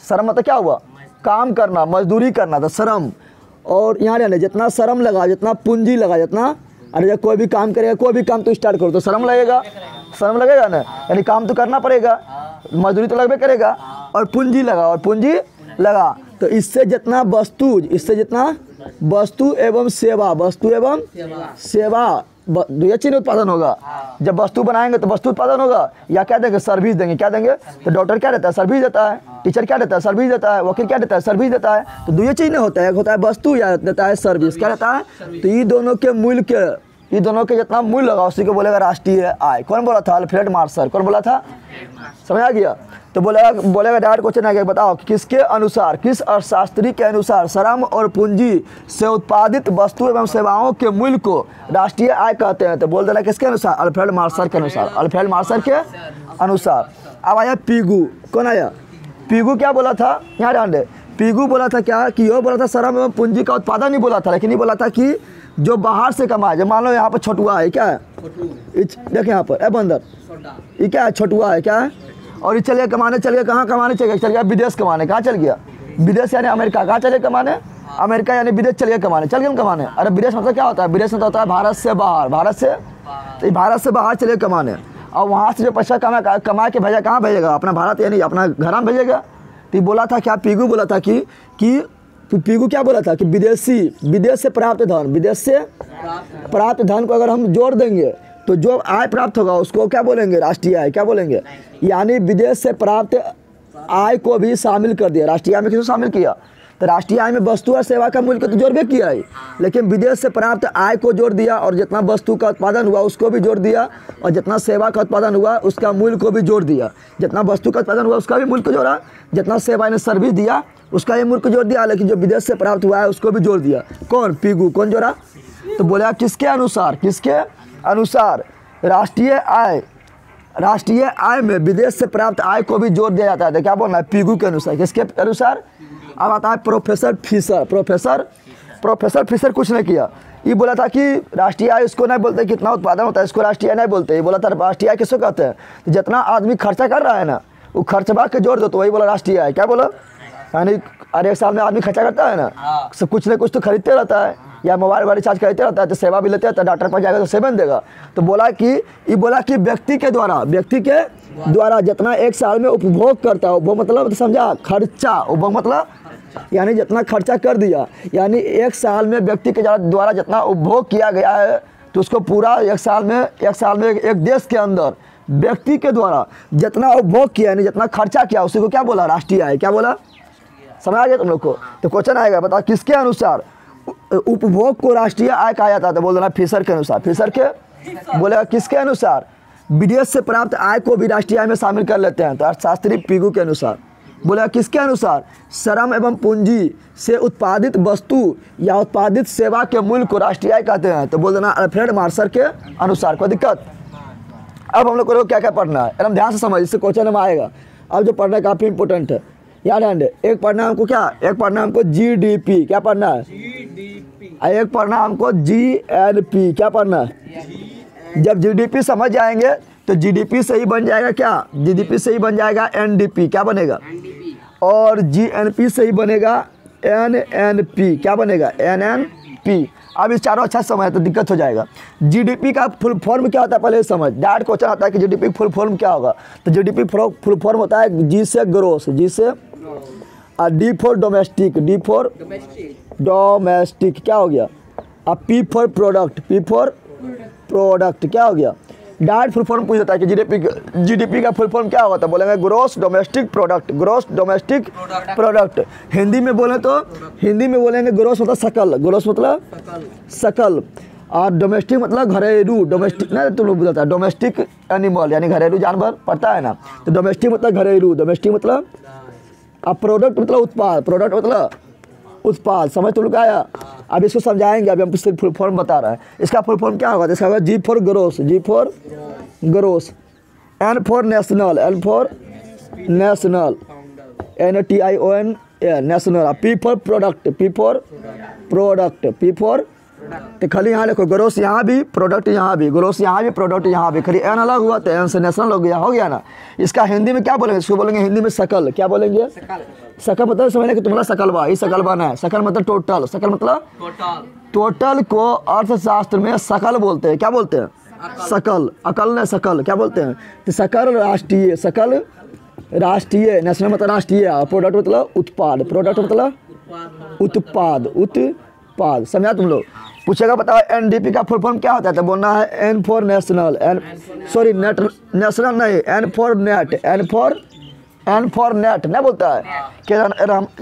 श्रम मतलब क्या हुआ? काम करना, मजदूरी करना था श्रम। और यहाँ रहने जितना श्रम लगा, जितना पूंजी लगा, जितना, अरे जब कोई भी काम करेगा, कोई भी काम तो स्टार्ट करो तो श्रम लगेगा ना, यानी काम तो करना पड़ेगा, मजदूरी तो लगभग करेगा, और पूंजी लगा। तो इससे जितना वस्तु एवं सेवा दो चीज उत्पादन होगा। जब वस्तु बनाएंगे तो वस्तु उत्पादन होगा, या क्या देंगे? सर्विस देंगे। क्या देंगे? तो डॉक्टर क्या देता है? सर्विस देता है। टीचर क्या देता है? सर्विस देता है। वकील क्या देता है? सर्विस देता है। तो दो चीज नहीं होता है, एक होता है वस्तु, या देता है सर्विस। क्या देता है? तो ये दोनों के जितना मूल्य लगा उसी को बोलेगा राष्ट्रीय आय। कौन बोला था? Alfred Marshall. कौन बोला था? समझ आ गया? तो बोलेगा डायरेक्ट क्वेश्चन आ गया, बताओ किसके अनुसार, किस अर्थशास्त्री के अनुसार श्रम और पूंजी से उत्पादित वस्तु एवं सेवाओं के मूल्य को राष्ट्रीय आय कहते हैं? तो बोल देना किसके अनुसार? अल्फ्रेड मार्शल के अनुसार। अल्फ्रेड मार्शल के अनुसार। अब आया पीगू। कौन आया? पीगू क्या बोला था? यहाँ ध्यान दे। पीगू बोला था क्या कि यो बोला था श्रम एवं पूंजी का उत्पादन नहीं बोला था, लेकिन ये बोला था कि जो बाहर से कमाए। जब मान लो यहाँ पर छोटुआ है, क्या है? देखिए यहाँ पर बंदर, ये क्या है? छोटुआ है। क्या है? और ये चलिए कमाने, चल गया कहाँ कमाने, चल गया विदेश कमाने। कहाँ चल गया? विदेश यानी अमेरिका। कहाँ चले कमाने? अमेरिका यानी विदेश चल गया कमाने। चल गया कमाने। अरे विदेश मतलब क्या होता है? विदेश मतलब होता है भारत से बाहर। भारत से, तो भारत से बाहर चले कमाने, और वहाँ से जो पैसा कमा के भेजा, कहाँ भेजेगा? अपना भारत यानी अपना घर में भेजेगा। तो बोला था क्या, पीगू बोला था कि पीगू क्या बोला था कि विदेश से प्राप्त धन, विदेश से प्राप्त धन को अगर हम जोड़ देंगे तो जो आय प्राप्त होगा उसको क्या बोलेंगे? राष्ट्रीय आय। क्या बोलेंगे? यानी विदेश से प्राप्त आय को भी शामिल कर दिया। राष्ट्रीय आय में किसको शामिल किया? तो राष्ट्रीय आय में वस्तु और सेवा का मूल्य को तो जोड़बे किया है, लेकिन विदेश से प्राप्त आय को जोड़ दिया, और जितना वस्तु का उत्पादन हुआ उसको भी जोड़ दिया, और जितना सेवा का उत्पादन हुआ उसका मूल्य को भी जोड़ दिया। जितना वस्तु का उत्पादन हुआ उसका भी मूल्य को जोड़ा, जितना सेवा ने सर्विस दिया उसका भी मूल्य को जोड़ दिया, लेकिन जो विदेश से प्राप्त हुआ है उसको भी जोड़ दिया। कौन? पीगू। कौन जोड़ा? तो बोला किसके अनुसार? किसके अनुसार? राष्ट्रीय आय में विदेश से प्राप्त आय को भी जोड़ दिया जाता है। तो क्या बोलना है? पीगू के अनुसार। किसके अनुसार? अब आता है प्रोफेसर फिशर। प्रोफेसर फिशर कुछ नहीं किया, ये बोला था कि राष्ट्रीय आय इसको नहीं बोलते कितना उत्पादन होता है, इसको राष्ट्रीय आय नहीं बोलते। ये बोला था राष्ट्रीय आय किसको कहते हैं? तो जितना आदमी खर्चा कर रहा है ना वो खर्चवा के जोड़ दो तो वही बोला राष्ट्रीय आय। क्या बोला? यानी अरे एक साल में आदमी खर्चा करता है ना, सब कुछ ना कुछ तो खरीदते रहता है, या मोबाइल वाली रिचार्ज खरीदते रहता है, तो सेवा भी लेते रहता है, डॉक्टर पर जाएगा तो सेवा देगा। तो बोला कि व्यक्ति के द्वारा जितना एक साल में उपभोग करता है, उपभोग मतलब समझा? खर्चा। उपभोग मतलब यानी जितना खर्चा कर दिया, यानी एक साल में व्यक्ति के द्वारा जितना उपभोग किया गया है तो उसको पूरा एक साल में एक देश के अंदर व्यक्ति के द्वारा जितना उपभोग किया यानी जितना खर्चा किया उसी को क्या बोला? राष्ट्रीय आय। क्या बोला? समझ आ गया तुम लोग को? तो क्वेश्चन आएगा, बताओ किसके अनुसार उपभोग को राष्ट्रीय आय कहा जाता है? तो बोल देना फिशर के अनुसार। फिशर के बोलेगा किसके अनुसार? विदेश से प्राप्त आय को भी राष्ट्रीय आय में शामिल कर लेते हैं। तो अर्थशास्त्री पीगू के अनुसार। बोलेगा किसके अनुसार? श्रम एवं पूंजी से उत्पादित वस्तु या उत्पादित सेवा के मूल्य को राष्ट्रीय आय कहते हैं। तो बोल देना अल्फ्रेड मार्शल के अनुसार। कोई दिक्कत? अब हम लोग को क्या क्या पढ़ना है एकदम ध्यान से समझ, इससे क्वेश्चन में आएगा। अब जो पढ़ना है काफ़ी इंपॉर्टेंट है, याद है। एक पढ़ना हमको क्या? एक पढ़ना हमको जीडीपी। क्या पढ़ना है? एक पढ़ना हमको जीएनपी। क्या पढ़ना है? जब जीडीपी समझ जाएंगे तो जीडीपी से ही बन जाएगा क्या? जीडीपी से ही बन जाएगा एनडीपी। क्या बनेगा? और जीएनपी से ही बनेगा एनएनपी। क्या बनेगा? एनएनपी। अब इस चारों अच्छा समझ तो दिक्कत हो जाएगा। जीडीपी का फुल फॉर्म क्या होता है पहले समझ। डायरेक्ट क्वेश्चन आता है कि जीडीपी फुल फॉर्म क्या होगा। तो जीडीपी फुल फॉर्म होता है जी से ग्रोस, जी से, और D for domestic, D for domestic. क्या हो गया? अब पी फॉर प्रोडक्ट। क्या हो गया? डायरेक्ट फुल फॉर्म पूछ देता है कि जीडीपी का फुल फॉर्म क्या होगा? तो बोलेंगे gross domestic product. Gross domestic product. Hindi में बोलेंगे ग्रोस मतलब सकल। ग्रोस मतलब सकल, और डोमेस्टिक मतलब घरेलू। डोमेस्टिक ना तुम लोग बताता है डोमेस्टिक एनिमल यानी घरेलू जानवर पड़ता है ना, तो डोमेस्टिक मतलब घरेलू। डोमेस्टिक मतलब, अब प्रोडक्ट मतलब उत्पाद। प्रोडक्ट मतलब उत्पाद। समझ तुम लोग आया? अब इसको समझाएंगे। अभी हम सिर्फ फुल फॉर्म बता रहे हैं। इसका फुल फॉर्म क्या होगा? इसका होगा G for gross, G for gross, N for national, N for national, NATION national, P for product, P for product, P for, तो खाली यहाँ लिखो ग्रोस यहाँ भी, प्रोडक्ट यहाँ भी, ग्रोस यहाँ भी, प्रोडक्ट यहाँ भी, खाली एन अलग हुआ तो एन से नेशनल हो गया ना। इसका हिंदी में क्या बोलेंगे? इसको बोलेंगे हिंदी में सकल। क्या बोलेंगे? सकल मतलब समझने कि तुम्हारा सकलवा, ये सकलवाना है। सकल मतलब टोटल। सकल मतलब टोटल को अर्थशास्त्र में सकल बोलते हैं। क्या बोलते हैं? सकल। अकल ने सकल। क्या बोलते हैं? तो सकल राष्ट्रीय, सकल राष्ट्रीय, नेशनल मतलब राष्ट्रीय, प्रोडक्ट मतलब उत्पाद, प्रोडक्ट मतलब उत्पाद। समझा तुम लोग? पूछेगा बताओ एनडीपी का फुल फॉर्म क्या होता है? तो बोलना है N for national, net, national नहीं, N for net, N for net नहीं बोलता है कि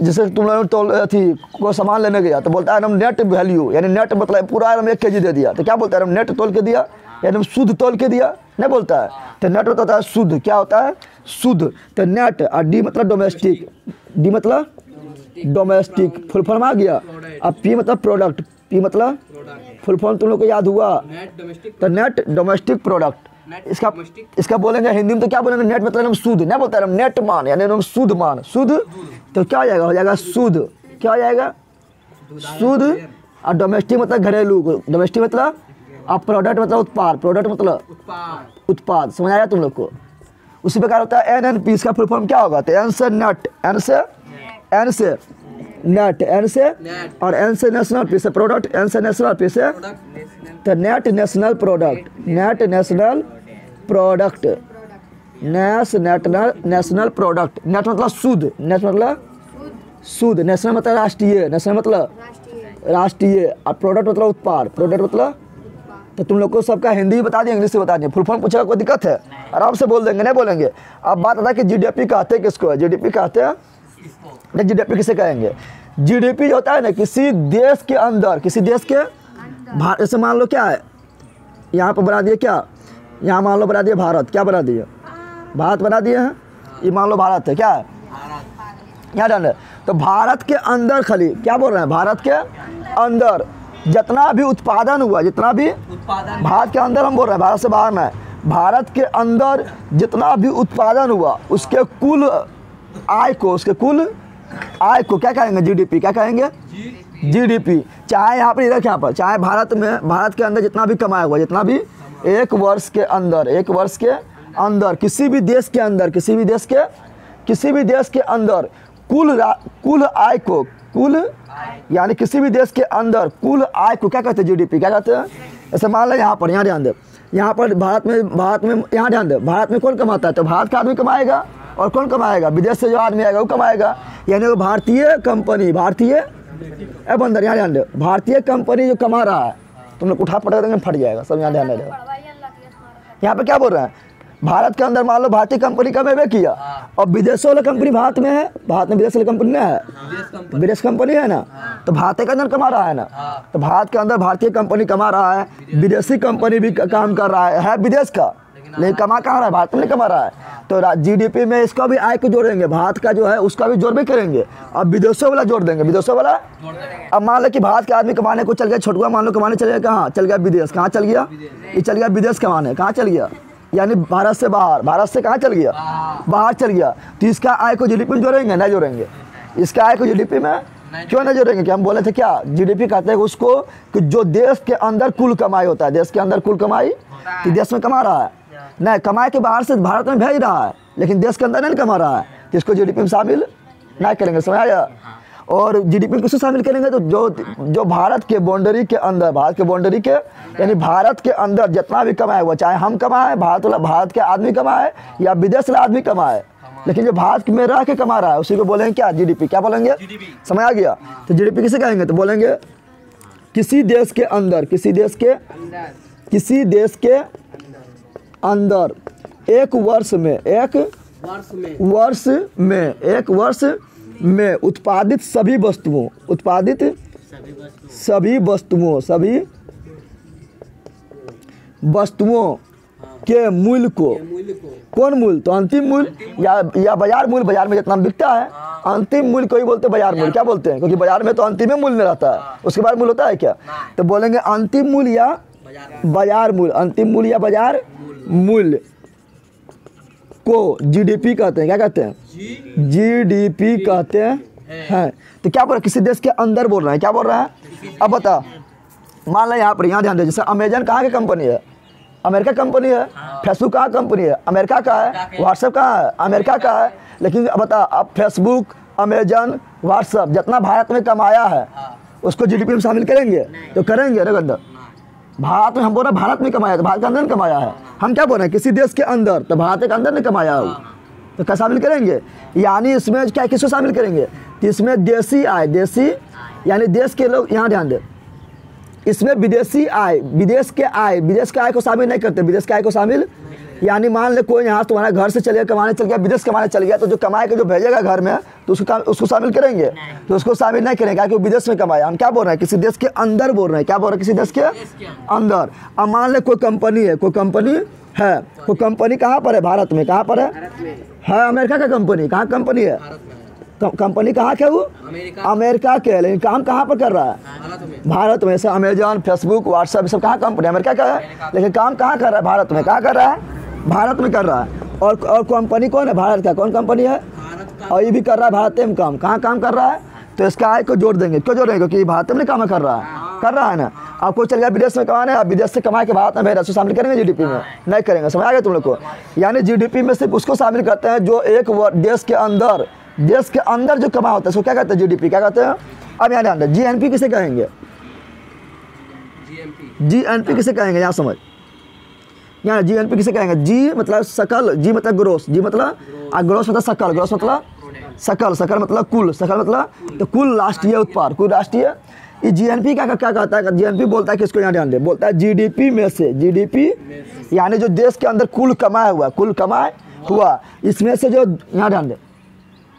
जैसे तुम लोग तो थी कोई सामान लेने गया तो बोलता है हम नेट वैल्यू, यानी नेट मतलब पूरा हम 1 kg दे दिया, तो क्या बोलता है? हम नेट तोल के दिया, यानी हम शुद्ध तोल के दिया, नहीं बोलता है। तो नेट होता है शुद्ध। क्या होता है? शुद्ध। तो नेट, और डी मतलब डोमेस्टिक, डी मतलब डोमेस्टिक, फुल फॉर्म आ गया। अब पी मतलब प्रोडक्ट, पी मतलब फुल फॉर्म तुम लोग को याद हुआ? तो नेट डोमेस्टिक प्रोडक्ट। इसका बोलेंगे हिंदी में तो क्या बोलेंगे? नेट मतलब हम शुद्ध, नहीं बोलता है हम नेट मान, यानी हम शुद्ध मान। शुद्ध तो क्या हो जाएगा? हो जाएगा शुद्ध। क्या हो जाएगा? शुद्ध। और डोमेस्टिक मतलब घरेलू, डोमेस्टिक मतलब, अब प्रोडक्ट मतलब उत्पाद, प्रोडक्ट मतलब उत्पाद। समझ आया तुम लोग को? उसी प्रकार होता है NNP, इसका फुल फॉर्म क्या होगा? तो N से नट, N से नेट, N से और N से नेशनल, P से प्रोडक्ट, N से नेशनल, P से तो net national product, net national product, national product. Net मतलब शुद्ध, नेट मतलब शुद्ध, नेशनल मतलब राष्ट्रीय, नेशनल मतलब राष्ट्रीय, और प्रोडक्ट मतलब उत्पाद, प्रोडक्ट मतलब। तो तुम लोग को सबका हिंदी बता दिए, इंग्लिश से बता दिए। फुल फॉर्म पूछेगा कोई दिक्कत है? आराम से बोल देंगे, नहीं बोलेंगे। अब बात आता है कि GDP कहते हैं किसको है? GDP कहते हैं, GDP किसे कहेंगे? GDP जो होता है ना, किसी देश के अंदर, किसी देश के जैसे मान लो क्या है, यहाँ पर बना दिए क्या, यहाँ मान लो बना दिए भारत, क्या बना दिए? भारत बना दिए हैं, ये मान लो भारत है, क्या है यहाँ डाल। तो भारत के अंदर खाली क्या बोल रहे हैं? भारत के अंदर जितना भी उत्पादन हुआ, जितना भी भारत के अंदर हम बोल रहे हैं, भारत से बाहर ना है, भारत के अंदर जितना भी उत्पादन हुआ उसके कुल आय को, उसके कुल आय को क्या कहेंगे? GDP। क्या कहेंगे? GDP। चाहे यहाँ पर इधर, यहाँ पर चाहे भारत में, भारत के अंदर जितना भी कमाया हुआ, जितना भी एक वर्ष के अंदर किसी भी देश के अंदर, किसी भी देश के अंदर कुल आय को, कुल यानी किसी भी देश के अंदर कुल आय को क्या कहते हैं? GDP। क्या कहते हैं? ऐसे मान लो यहाँ पर, यहाँ ध्यान दे, यहाँ पर भारत में यहाँ ध्यान दे, भारत में कौन कमाता है? तो भारत का आदमी कमाएगा। और कौन कमाएगा? विदेश से जो आदमी आएगा वो कमाएगा। यानी वो भारतीय कंपनी, भारतीय बंदर, यहाँ ध्यान दे, भारतीय कंपनी जो कमा रहा है, तुम लोग उठा पटक देंगे फट जाएगा सब, यहाँ ध्यान देगा। यहाँ पे क्या बोल रहे हैं? भारत के अंदर मान लो भारतीय कंपनी का मैं किया, और विदेशों वाला कंपनी भारत में है, भारत में विदेश वाली कंपनी नहीं है, विदेश कंपनी है ना, तो भारत के अंदर कमा रहा है ना। तो भारत के अंदर भारतीय कंपनी कमा रहा है, विदेशी कंपनी भी काम कर रहा है विदेश का, लेकिन कमा कहाँ रहा है? भारत में नहीं कमा रहा है। तो GDP में इसका भी आय को जोड़ेंगे, भारत का जो है उसका भी जोड़ भी करेंगे, अब विदेशों वाला जोड़ देंगे, विदेशों वाला। अब मान लो कि भारत के आदमी कमाने को चल गया, छोटुआ मान लो कमाने चल गया, कहाँ चल गया? विदेश। कहाँ चल गया? ये चल गया विदेश कमाने। कहाँ चल गया? यानी भारत से बाहर, भारत से कहाँ चल गया? बाहर चल गया। तो इसका आय को GDP में जोड़ेंगे? नहीं जोड़ेंगे। इसका आय को GDP में क्यों नहीं जोड़ेंगे? कि हम बोले थे क्या, GDP कहते हैं उसको कि जो देश के अंदर कुल कमाई होता है, देश के अंदर कुल कमाई, कि देश में कमा रहा है, नहीं कमाए के बाहर से भारत में भेज रहा है, लेकिन देश के अंदर नहीं कमा रहा है, तो इसको GDP में शामिल नहीं करेंगे। समझ आया? और GDP में किसको शामिल करेंगे? तो जो भारत के बाउंड्री के अंदर, भारत के बाउंड्री के यानी भारत के अंदर जितना भी कमाया हुआ, चाहे हम कमाए, भारत के आदमी कमाए या विदेश वाला आदमी कमाए, लेकिन जो भारत में रह के कमा रहा है उसी को बोलेंगे क्या? GDP। क्या बोलेंगे? समझ आ गया? तो GDP किसे कहेंगे? तो बोलेंगे किसी देश के अंदर, किसी देश के अंदर एक वर्ष में उत्पादित सभी वस्तुओं के मूल्य को, कौन मूल्य? तो अंतिम मूल्य या बाजार मूल्य, बाजार में जितना बिकता है, अंतिम मूल्य को ही बोलते हैं बाजार मूल्य। क्या बोलते हैं? क्योंकि बाजार में तो अंतिम मूल्य रहता है, उसके बाद मूल्य होता है क्या? तो बोलेंगे अंतिम मूल्य या बाजार मूल्य, अंतिम मूल्य या बाजार मूल्य को GDP कहते हैं। क्या कहते हैं? GDP कहते हैं। तो क्या बोल रहे हैं? किसी देश के अंदर बोल रहे हैं। क्या बोल रहे हैं? अब बता, मान लो यहाँ पर, यहाँ ध्यान दे, जैसे अमेजन कहाँ की कंपनी है? अमेरिका कंपनी है। फेसबुक कहाँ कंपनी है? अमेरिका का है। व्हाट्सएप कहाँ है? अमेरिका का है। लेकिन बता, अब फेसबुक, अमेजन, व्हाट्सएप जितना भारत में कमाया है उसको GDP में शामिल करेंगे? तो करेंगे ना गंदा। भारत में हम बोल रहे हैं भारत में कमाया, तो भारत के अंदर नहीं कमाया है। हम क्या बोल रहे हैं? किसी देश के अंदर, तो भारत के अंदर नहीं कमाया हो, तो क्या शामिल करेंगे? यानी इसमें क्या किसको शामिल करेंगे? तो इसमें देशी आय, देशी यानी देश के लोग, यहाँ ध्यान दे, इसमें विदेशी आय, विदेश के आय को शामिल नहीं करते। विदेश के आय को शामिल यानी मान ले कोई यहाँ तुम्हारा घर से चले कमाने चल गया, विदेश कमाने चल गया, तो जो कमाए के जो भेजेगा घर में, तो उसको शामिल करेंगे? तो उसको शामिल नहीं करेंगे क्योंकि विदेश में कमाया। हम क्या बोल रहे हैं? किसी देश के अंदर बोल रहे हैं। क्या बोल रहे हैं? किसी देश के अंदर। अब मान ले कोई कंपनी है, कोई कंपनी कहाँ पर है? भारत में। कहाँ पर है? अमेरिका का कंपनी। कहाँ कंपनी है? कंपनी कहाँ के? वो अमेरिका के, लेकिन काम कहाँ पर कर रहा है? भारत में। जैसे अमेजन, फेसबुक, व्हाट्सएप सब कहाँ कंपनी? अमेरिका का है, लेकिन काम कहाँ कर रहा है? भारत में। कहाँ कर रहा है? भारत में कर रहा है। और कंपनी कौन है? भारत का। कौन कंपनी है? और ये भी कर रहा है भारत में काम। कहाँ काम कर रहा है? तो इसका आय को जोड़ देंगे। क्यों जोड़ेंगे? क्योंकि भारत में काम कर रहा है ना। आपको चल गया विदेश में कमाने, आप विदेश से कमा के भारत में भेजा, उसको शामिल करेंगे जीडीपी में? नहीं करेंगे। समझ आ गया तुम लोग को? यानी जीडीपी में सिर्फ उसको शामिल करते हैं जो एक देश के अंदर जो कमा होता है, उसको क्या कहते हैं? जीडीपी। क्या कहते हैं? अब यहाँ ध्यान दें, जीएनपी किसे कहेंगे? जीएनपी किसे कहेंगे? यहाँ समझ, यहाँ जीएनपी किसे कहेंगे? जी मतलब सकल, जी मतलब ग्रोस, जी मतलब ग्रोस मतलब सकल, ग्रोस मतलब सकल, सकल मतलब कुल, सकल मतलब तो कुल राष्ट्रीय उत्पाद, कुल राष्ट्रीय। ये जीएनपी क्या कहता है? जीएनपी बोलता है किसको? यहाँ ध्यान दे, बोलता है जीडीपी में से, जीडीपी यानी जो देश के अंदर कुल कमाया हुआ, इसमें से जो, यहाँ ध्यान दे,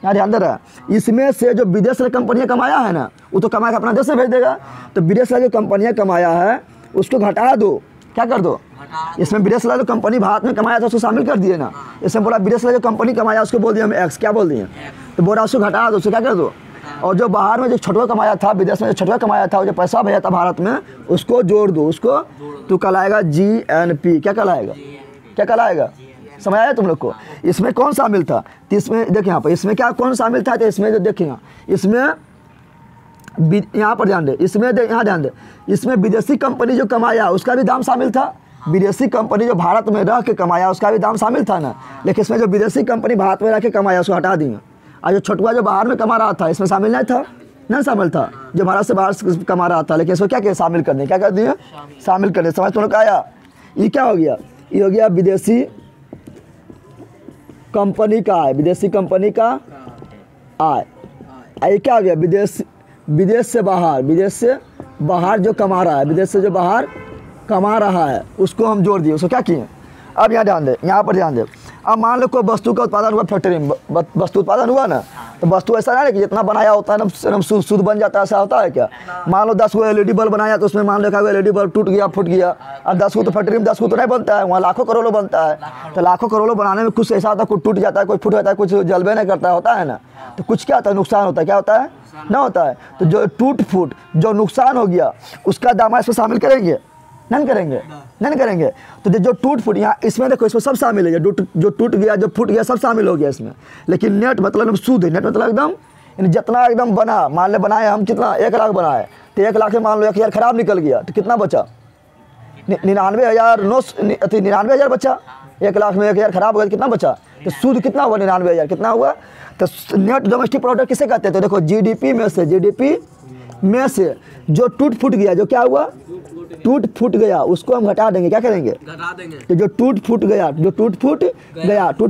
यहाँ ध्यान दे रहा है, इसमें से जो विदेश से कंपनियां कमाया है ना, वो तो कमा के अपना देश से भेज देगा। तो विदेश से जो कंपनियां कमाया है उसको घटा दो, क्या कर दो? इसमें विदेश से जो कंपनी भारत में कमाया था उसको शामिल कर दिए ना। इसमें बोला विदेश से जो कंपनी कमाया उसको बोल दिया हम एक्स, क्या बोल दिए? तो बोला उसको घटा दो, उसको क्या कर दो? और जो बाहर में जो छठवा कमाया था, विदेश में जो छठवा कमाया था, वो जो पैसा भेजा था भारत में, उसको जोड़ दो, उसको तो कहलाएगा जीएनपी। क्या कहलाएगा? क्या कहलाएगा? समझ आया तुम लोग को? इसमें कौन शामिल था? तो इसमें देखिए यहाँ पर, इसमें क्या कौन शामिल था? तो इसमें जो देखिएगा, इसमें यहाँ पर ध्यान दे, इसमें यहाँ ध्यान दे, इसमें विदेशी कंपनी जो कमाया उसका भी दाम शामिल था। विदेशी कंपनी जो भारत में रह के कमाया उसका भी दाम शामिल था ना। लेकिन इसमें जो विदेशी कंपनी भारत में रह के कमाया उसको हटा दिए। और जो छोटुआ जो बाहर में कमा रहा था इसमें शामिल नहीं था, नहीं शामिल था, जो भारत से बाहर कमा रहा था। लेकिन इसको क्या किया? शामिल करने, क्या कर दिए? शामिल करने। समझ तुम लोग आया? ये क्या हो गया? ये हो गया विदेशी कंपनी का आय, विदेशी कंपनी का आय। ये क्या हो गया? विदेश से बाहर जो कमा रहा है, विदेश से जो बाहर कमा रहा है उसको हम जोड़ दिए, उसको क्या किए? अब यहाँ ध्यान दे, यहाँ पर ध्यान दे। अब मान लो कोई वस्तु का उत्पादन हुआ फैक्ट्री में, वस्तु उत्पादन हुआ ना, तो वस्तु ऐसा नहीं है कि जितना बनाया होता है ना शुद्ध बन जाता है, ऐसा होता है क्या? मान लो 10 को एलईडी बल्ब बनाया तो उसमें मान लो का एलईडी बल्ब टूट गया, फूट गया। अब 10 को तो फैक्ट्री में 10 को तो नहीं बनता है, वहाँ लाखों करोड़ों बनता है। तो लाखों करोड़ों बनाने में कुछ ऐसा होता है, कुछ टूट जाता है, कुछ फूट जाता है, कुछ जलबे नहीं करता होता है ना। तो कुछ क्या होता है? नुकसान होता है। क्या होता है? ना होता है। तो जो टूट फूट जो नुकसान हो गया उसका दाम इसमें शामिल करेंगे? नहीं करेंगे, नहीं करेंगे। तो जो टूट फूट, यहाँ इसमें देखो, इसमें सब शामिल है, जो टूट गया, जो फूट गया, सब शामिल हो गया इसमें। लेकिन नेट मतलब शुद्ध, नेट मतलब एकदम जितना एकदम बना, मान ले बनाए हम कितना 1 लाख बनाए, तो 1 लाख में मान लो 1000 खराब निकल गया, तो कितना बचा? 99,000 बचा। 1 लाख में 1000 खराब हो गया, कितना बचा? तो शुद्ध कितना हुआ? 99,000 कितना हुआ? तो नेट डोमेस्टिक प्रोडक्ट किसे कहते हैं? तो देखो जीडीपी में से जो टूट फूट गया, जो क्या हुआ? टूट फूट गया, उसको हम घटा देंगे। क्या करेंगे? घटा देंगे। तो जो टूट फूट गया, टूट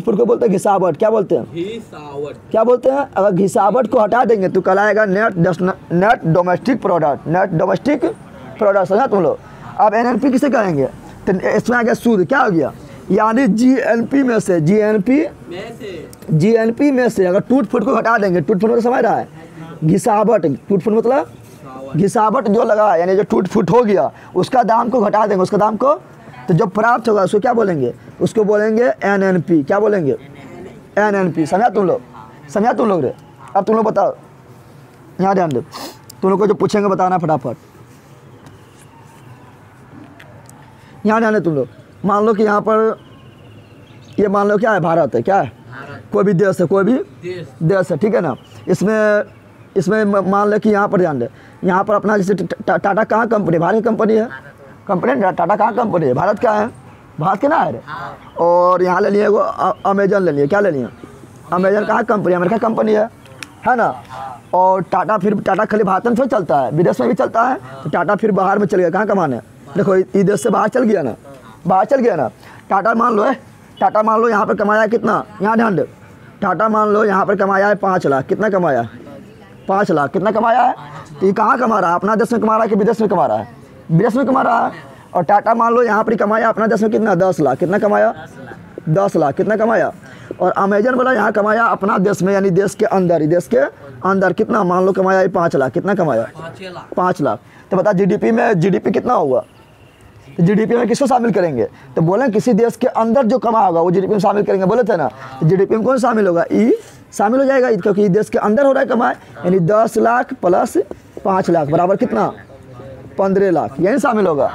फूट को बोलते हैं घिसावट। क्या बोलते हैं? घिसावट। क्या बोलते हैं? अगर घिसावट को हटा देंगे तो कहलाएगा नेट डोमेस्टिक प्रोडक्ट। समझा तुम लोग? अब एनएनपी किसे कहेंगे? तो इसमें आ गया शुद्ध, क्या हो गया? यानी जीएनपी में से अगर टूट फूट को हटा देंगे, टूट फूट मतलब समझ रहा है? घिसावट, टूट फूट मतलब घिसावट जो लगा है, यानी जो टूट फूट हो गया उसका दाम को घटा देंगे, उसका दाम को, तो जो प्राप्त होगा उसको क्या बोलेंगे? उसको बोलेंगे एनएनपी। क्या बोलेंगे? एनएनपी। समझा तुम लोग? समझा तुम लोग रे? अब तुम लोग बताओ, यहाँ ध्यान दो, तुम लोग को जो पूछेंगे बताना फटाफट। यहाँ ध्यान दो तुम लोग। मान लो कि यहाँ पर ये मान लो क्या है? भारत है। क्या है? कोई भी देश है, कोई भी देश है, ठीक है ना। इसमें मान लो कि यहाँ पर ध्यान दे, यहाँ पर अपना जैसे टाटा कहाँ कंपनी? भारत की कंपनी है। कंपनी टाटा कहाँ कंपनी है? भारत क्या है? भारत के ना है। और यहाँ ले लिए वो अमेजन ले लिए। क्या ले लिए? अमेजन कहाँ कंपनी? अमेरिका कंपनी है ना। और टाटा खाली भारत में थोड़ी चलता है, विदेश में भी चलता है। तो टाटा फिर बाहर में चल गया, कहाँ कमाने? देखो इस देश से बाहर चल गया ना, बाहर चल गया ना। टाटा मान लो यहाँ पर कमाया कितना? यहाँ ध्यान दे, टाटा मान लो यहाँ पर कमाया है 5 लाख। कितना कमाया? 5 लाख। कितना कमाया है? तो ये कहाँ कमा रहा है? अपना देश में कमा रहा है कि विदेश में कमा रहा है? विदेश में कमा रहा है। और टाटा मान लो यहाँ पर कमाया अपना देश में कितना? 10 लाख। कितना कमाया? 10 लाख। कितना कमाया? और अमेजन वाला यहाँ कमाया अपना देश में, यानी देश के अंदर कितना? मान लो कमाया है 5 लाख। कितना कमाया? 5 लाख। तो बता जीडीपी कितना होगा? तो जीडीपी में किसको शामिल करेंगे? तो बोले किसी देश के अंदर जो कमा होगा वो जीडीपी में शामिल करेंगे, बोले थे ना। तो जीडीपी में कौन शामिल होगा? ई शामिल हो जाएगा, क्योंकि देश के अंदर हो रहा है कमाए, यानी 10 लाख प्लस 5 लाख बराबर कितना? 15 लाख, यही शामिल होगा।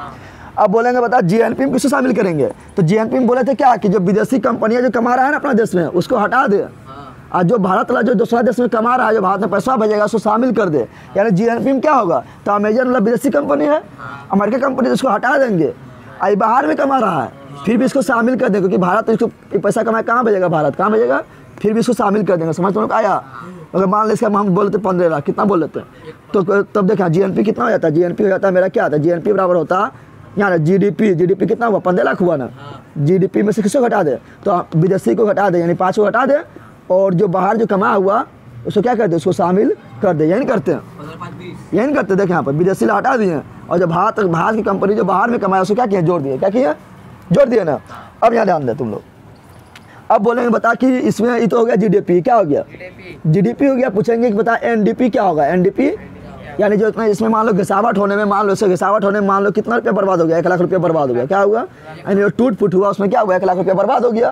अब बोलेंगे बता जीएनपी में किसको शामिल करेंगे? तो जीएनपी में बोले थे क्या कि जो विदेशी कंपनियां जो कमा रहा है ना अपना देश में, उसको हटा दे, और जो भारत वाला जो दूसरा देश में कमा रहा है, जो भारत में पैसा भेजेगा उसको शामिल कर दे, यानी जीएनपी में क्या होगा। तो अमेजन मतलब विदेशी कंपनी है, अमेरिका कंपनी, इसको हटा देंगे। आई बाहर में कमा रहा है फिर भी इसको शामिल कर देंगे, क्योंकि भारत इसको पैसा कमाए कहाँ भेजेगा, भारत कहाँ भेजेगा, फिर भी इसको शामिल कर देंगे। समझ तुम आया। अगर मान लो इसका हम बोल लेते 15 लाख, कितना बोल लेते हैं, तो तब देखा जीएनपी कितना हो जाता है। जीएनपी हो जाता है मेरा क्या आता है, जीएनपी बराबर होता है यहाँ जीडीपी कितना हुआ, 15 लाख हुआ ना। जीडीपी में से किसको घटा दे, तो विदेशी को घटा दे, यानी 5 को घटा दे, और जो बाहर जो कमा हुआ उसको क्या कर दे, उसको शामिल कर दे। यही करते हैं, यही करते हैं। देखें यहाँ पर विदेशी ला हटा दिए, और जो भारत की कंपनी जो बाहर में कमाया उसको क्या किया, जोड़ दिए। क्या किया, जोड़ दिए ना। अब यहाँ ध्यान दे तुम लोग, अब बोलेंगे बता कि इसमें ये तो हो गया जीडीपी, क्या हो गया, जीडीपी हो गया। पूछेंगे कि बता एनडीपी क्या होगा। एनडीपी यानी जो इतना इसमें मान लो घिसावट होने में, मान लो इससे घिसावट होने में मान लो कितना रुपया बर्बाद हो गया, 1 लाख रुपया बर्बाद हो गया। क्या हुआ, यानी जो टूट फूट हुआ उसमें क्या हुआ, 1 लाख रुपया बर्बाद हो गया।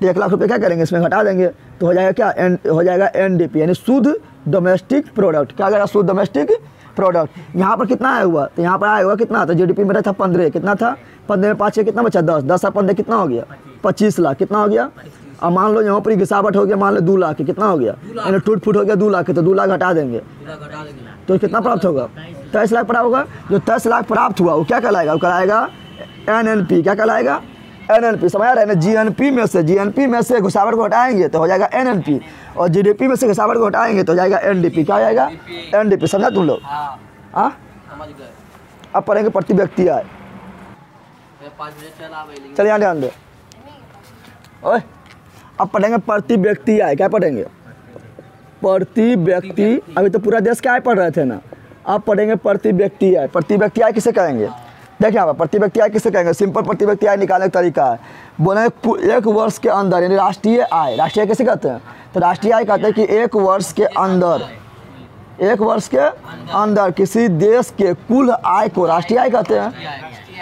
तो 1 लाख रुपये क्या करेंगे, इसमें घटा देंगे, तो हो जाएगा क्या, हो जाएगा एनडीपी, यानी शुद्ध डोमेस्टिक प्रोडक्ट। क्या करेगा, शुद्ध डोमेस्टिक प्रोडक्ट। यहाँ पर कितना आया हुआ, तो यहाँ पर आया हुआ कितना था, जीडीपी मेरा था 15, कितना था 15 में 5 से कितना बचा, 10, 10 और 15 कितना हो गया, 25 लाख। कितना हो गया, अब मान लो यहाँ पर गिसावट हो गया, मान लो 2 लाख, कितना हो गया, यानी टूट फूट हो गया 2 लाख, तो 2 लाख घटा देंगे तो कितना प्राप्त होगा, 23 लाख प्राप्त होगा। जो 23 लाख प्राप्त हुआ वो क्या कहलाएगा, वो कहलाएगा एनएनपी। क्या कहलाएगा, एनएनपी। समझ रहे हैं ना। जीएनपी में से घुसावट को हटाएंगे तो हो जाएगा एनएनपी, और जीडीपी में से घुसावट को हटाएंगे तो हो जाएगा एनडीपी। क्या हो जाएगा, एनडीपी। समझा तुम लोग। हाँ, अब पढ़ेंगे प्रति व्यक्ति आय। चल यहाँ ध्यान दे, ओए अब पढ़ेंगे प्रति व्यक्ति आय। क्या पढ़ेंगे, प्रति व्यक्ति। अभी तो पूरा देश का आय पढ़ रहे थे ना, अब पढ़ेंगे प्रति व्यक्ति आय। प्रति व्यक्ति आय किसे कहेंगे, देखिए यहाँ पर प्रति व्यक्ति आय किसे कहेंगे। सिंपल प्रति व्यक्ति आय निकालने का तरीका है, बोले 1 वर्ष के अंदर, यानी राष्ट्रीय आय। राष्ट्रीय किसे कहते हैं, तो राष्ट्रीय आय कहते हैं कि 1 वर्ष के अंदर, 1 वर्ष के अंदर किसी देश के कुल आय को राष्ट्रीय आय कहते हैं।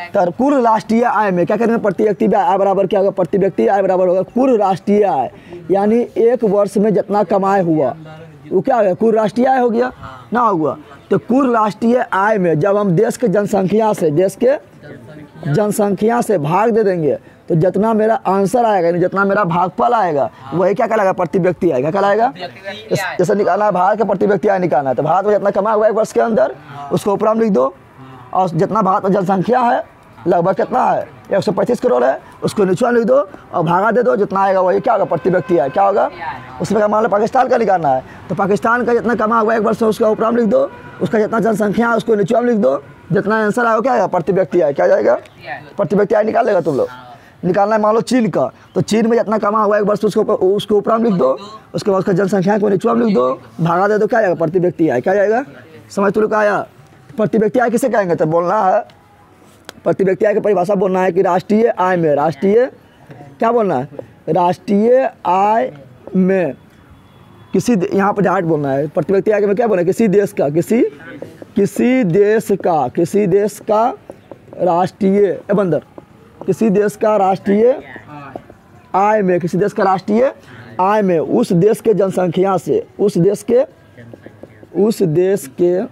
तो कुल राष्ट्रीय आय में क्या करेंगे, प्रति व्यक्ति आय बराबर क्या होगा, प्रति व्यक्ति आय बराबर होगा कुल राष्ट्रीय आय, यानी 1 वर्ष में जितना कमाए हुआ वो क्या हो गया, कुल राष्ट्रीय आय हो गया ना हुआ। तो कुल राष्ट्रीय आय में जब हम देश के जनसंख्या से भाग दे देंगे तो जितना मेरा आंसर आएगा, यानी जितना मेरा भागफल आएगा, वही क्या कहलाएगा, प्रति व्यक्ति आय। क्या कहलाएगा, जैसे निकालना है भारत का प्रति व्यक्ति आय निकालना है, तो भारत में जितना कमा हुआ 1 वर्ष के अंदर उसको ऊपर हम लिख दो, और जितना भारत में जनसंख्या है लगभग कितना है, 135 करोड़ है, उसको नीचे लिख दो और भागा दे दो, जितना आएगा वही क्या होगा, प्रति व्यक्ति आय। क्या होगा, उसमें मान लो पाकिस्तान का निकालना है, तो पाकिस्तान का जितना कमा हुआ 1 वर्ष में उसका ऊपर लिख दो, उसका जितना जनसंख्या है उसको नीचे लिख दो, जितना आंसर आएगा क्या आएगा, प्रति व्यक्ति आय। क्या जाएगा, प्रति व्यक्ति आय निकाल लेगा तुम लोग। निकालना है मान लो चीन का, तो चीन में जितना कमा हुआ 1 वर्ष उसको ऊपर लिख दो, उसके बाद उसका जनसंख्या को नीचे लिख दो, भागा दे दो, क्या आएगा, प्रति व्यक्ति आय। क्या जाएगा, समझ तुम लोग आया। प्रति व्यक्ति आय किसे कहेंगे, तो बोलना है प्रति व्यक्ति आय की परिभाषा बोलना है कि राष्ट्रीय आय में, राष्ट्रीय क्या बोलना है, राष्ट्रीय आय में किसी, यहाँ पर डायरेक्ट बोलना है, प्रति व्यक्ति आय में क्या बोलना है, किसी देश का राष्ट्रीय बंदर, किसी देश का राष्ट्रीय आय में, किसी देश का राष्ट्रीय आय में उस देश के जनसंख्या से, उस देश के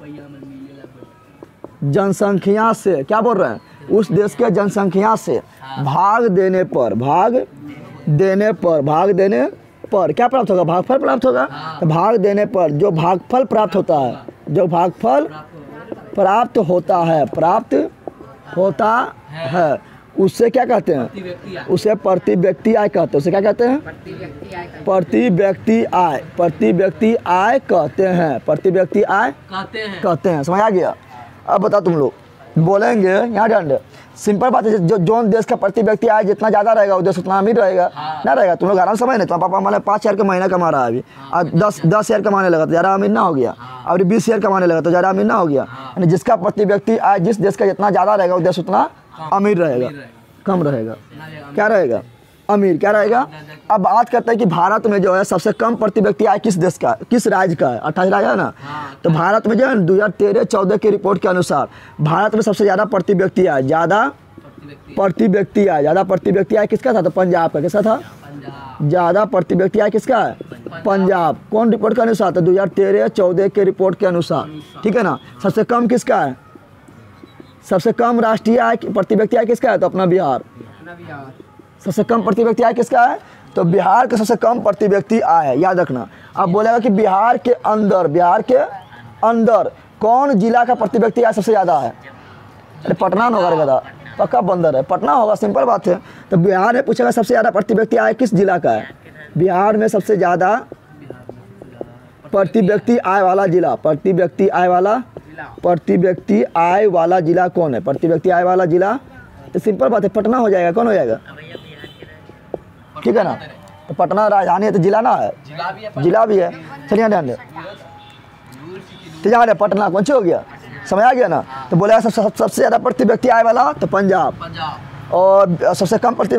जनसंख्या से क्या बोल रहे हैं, उस देश के जनसंख्या से भाग देने पर क्या प्राप्त होगा, भागफल प्राप्त होगा। तो भाग देने पर जो भागफल प्राप्त होता है, जो भागफल प्राप्त होता है उससे क्या कहते हैं, उसे प्रति व्यक्ति आय कहते हैं। उसे क्या कहते हैं, प्रति व्यक्ति आय, प्रति व्यक्ति आय कहते हैं, प्रति व्यक्ति आय कहते हैं। समझ आ गया। अब बता तुम लोग बोलेंगे, यहाँ ध्यान, सिंपल बात है, जो देश का प्रति व्यक्ति आय जितना ज़्यादा रहेगा वो देश उतना अमीर रहेगा ना रहेगा। तुम लोग आराम समझ नहीं, तुम्हारा पापा मान 5,000 का महीना कमा रहा है अभी, और 10,000 कमाने लगा तो ज़्यादा अमीर ना हो गया, और 20,000 कमाने लगा तो ज़्यादा अमीर ना हो गया। यानी जिसका प्रति व्यक्ति आय जिस देश का जितना ज़्यादा रहेगा वो देश उतना अमीर रहेगा, कम रहेगा, क्या रहेगा, अमीर। क्या रहेगा। अब बात करते हैं कि भारत में जो है सबसे कम प्रति व्यक्ति आय किस देश का, किस राज्य का है, 28 राज्य है ना। तो भारत में जो है 2013-14 की रिपोर्ट के अनुसार भारत में सबसे ज़्यादा प्रति व्यक्ति आय, ज़्यादा प्रति व्यक्ति आय किसका था, तो पंजाब का। किसका था, ज़्यादा प्रति व्यक्ति आय किसका है, पंजाब। कौन रिपोर्ट के अनुसार, तो 2013-14 के रिपोर्ट के अनुसार, ठीक है ना। सबसे कम किसका है, सबसे कम राष्ट्रीय आय प्रति व्यक्ति आय किसका है, तो अपना बिहार। सबसे कम प्रति व्यक्ति आय किसका है, तो बिहार के सबसे कम प्रति व्यक्ति आय है, याद रखना। अब बोलेगा कि बिहार के अंदर कौन जिला का प्रति व्यक्ति आय सबसे ज़्यादा है? अरे पटना न होगा रे गधा, पक्का बंदर है, पटना होगा, सिंपल बात है। तो बिहार में पूछेगा सबसे ज़्यादा प्रति व्यक्ति आय किस जिला का है? बिहार में सबसे ज़्यादा प्रति व्यक्ति आय वाला जिला, प्रति व्यक्ति आय वाला जिला कौन है? प्रति व्यक्ति आय वाला जिला तो सिंपल बात है, पटना हो जाएगा। कौन हो जाएगा? ठीक है ना, तो पटना राजधानी है तो जिला ना है, जिला भी है। चलिए ध्यान दे, तो यहाँ दे पटना कौन हो गया, समझ आ गया ना। तो बोलेगा सबसे ज़्यादा प्रति व्यक्ति आय वाला तो पंजाब, और सबसे कम प्रति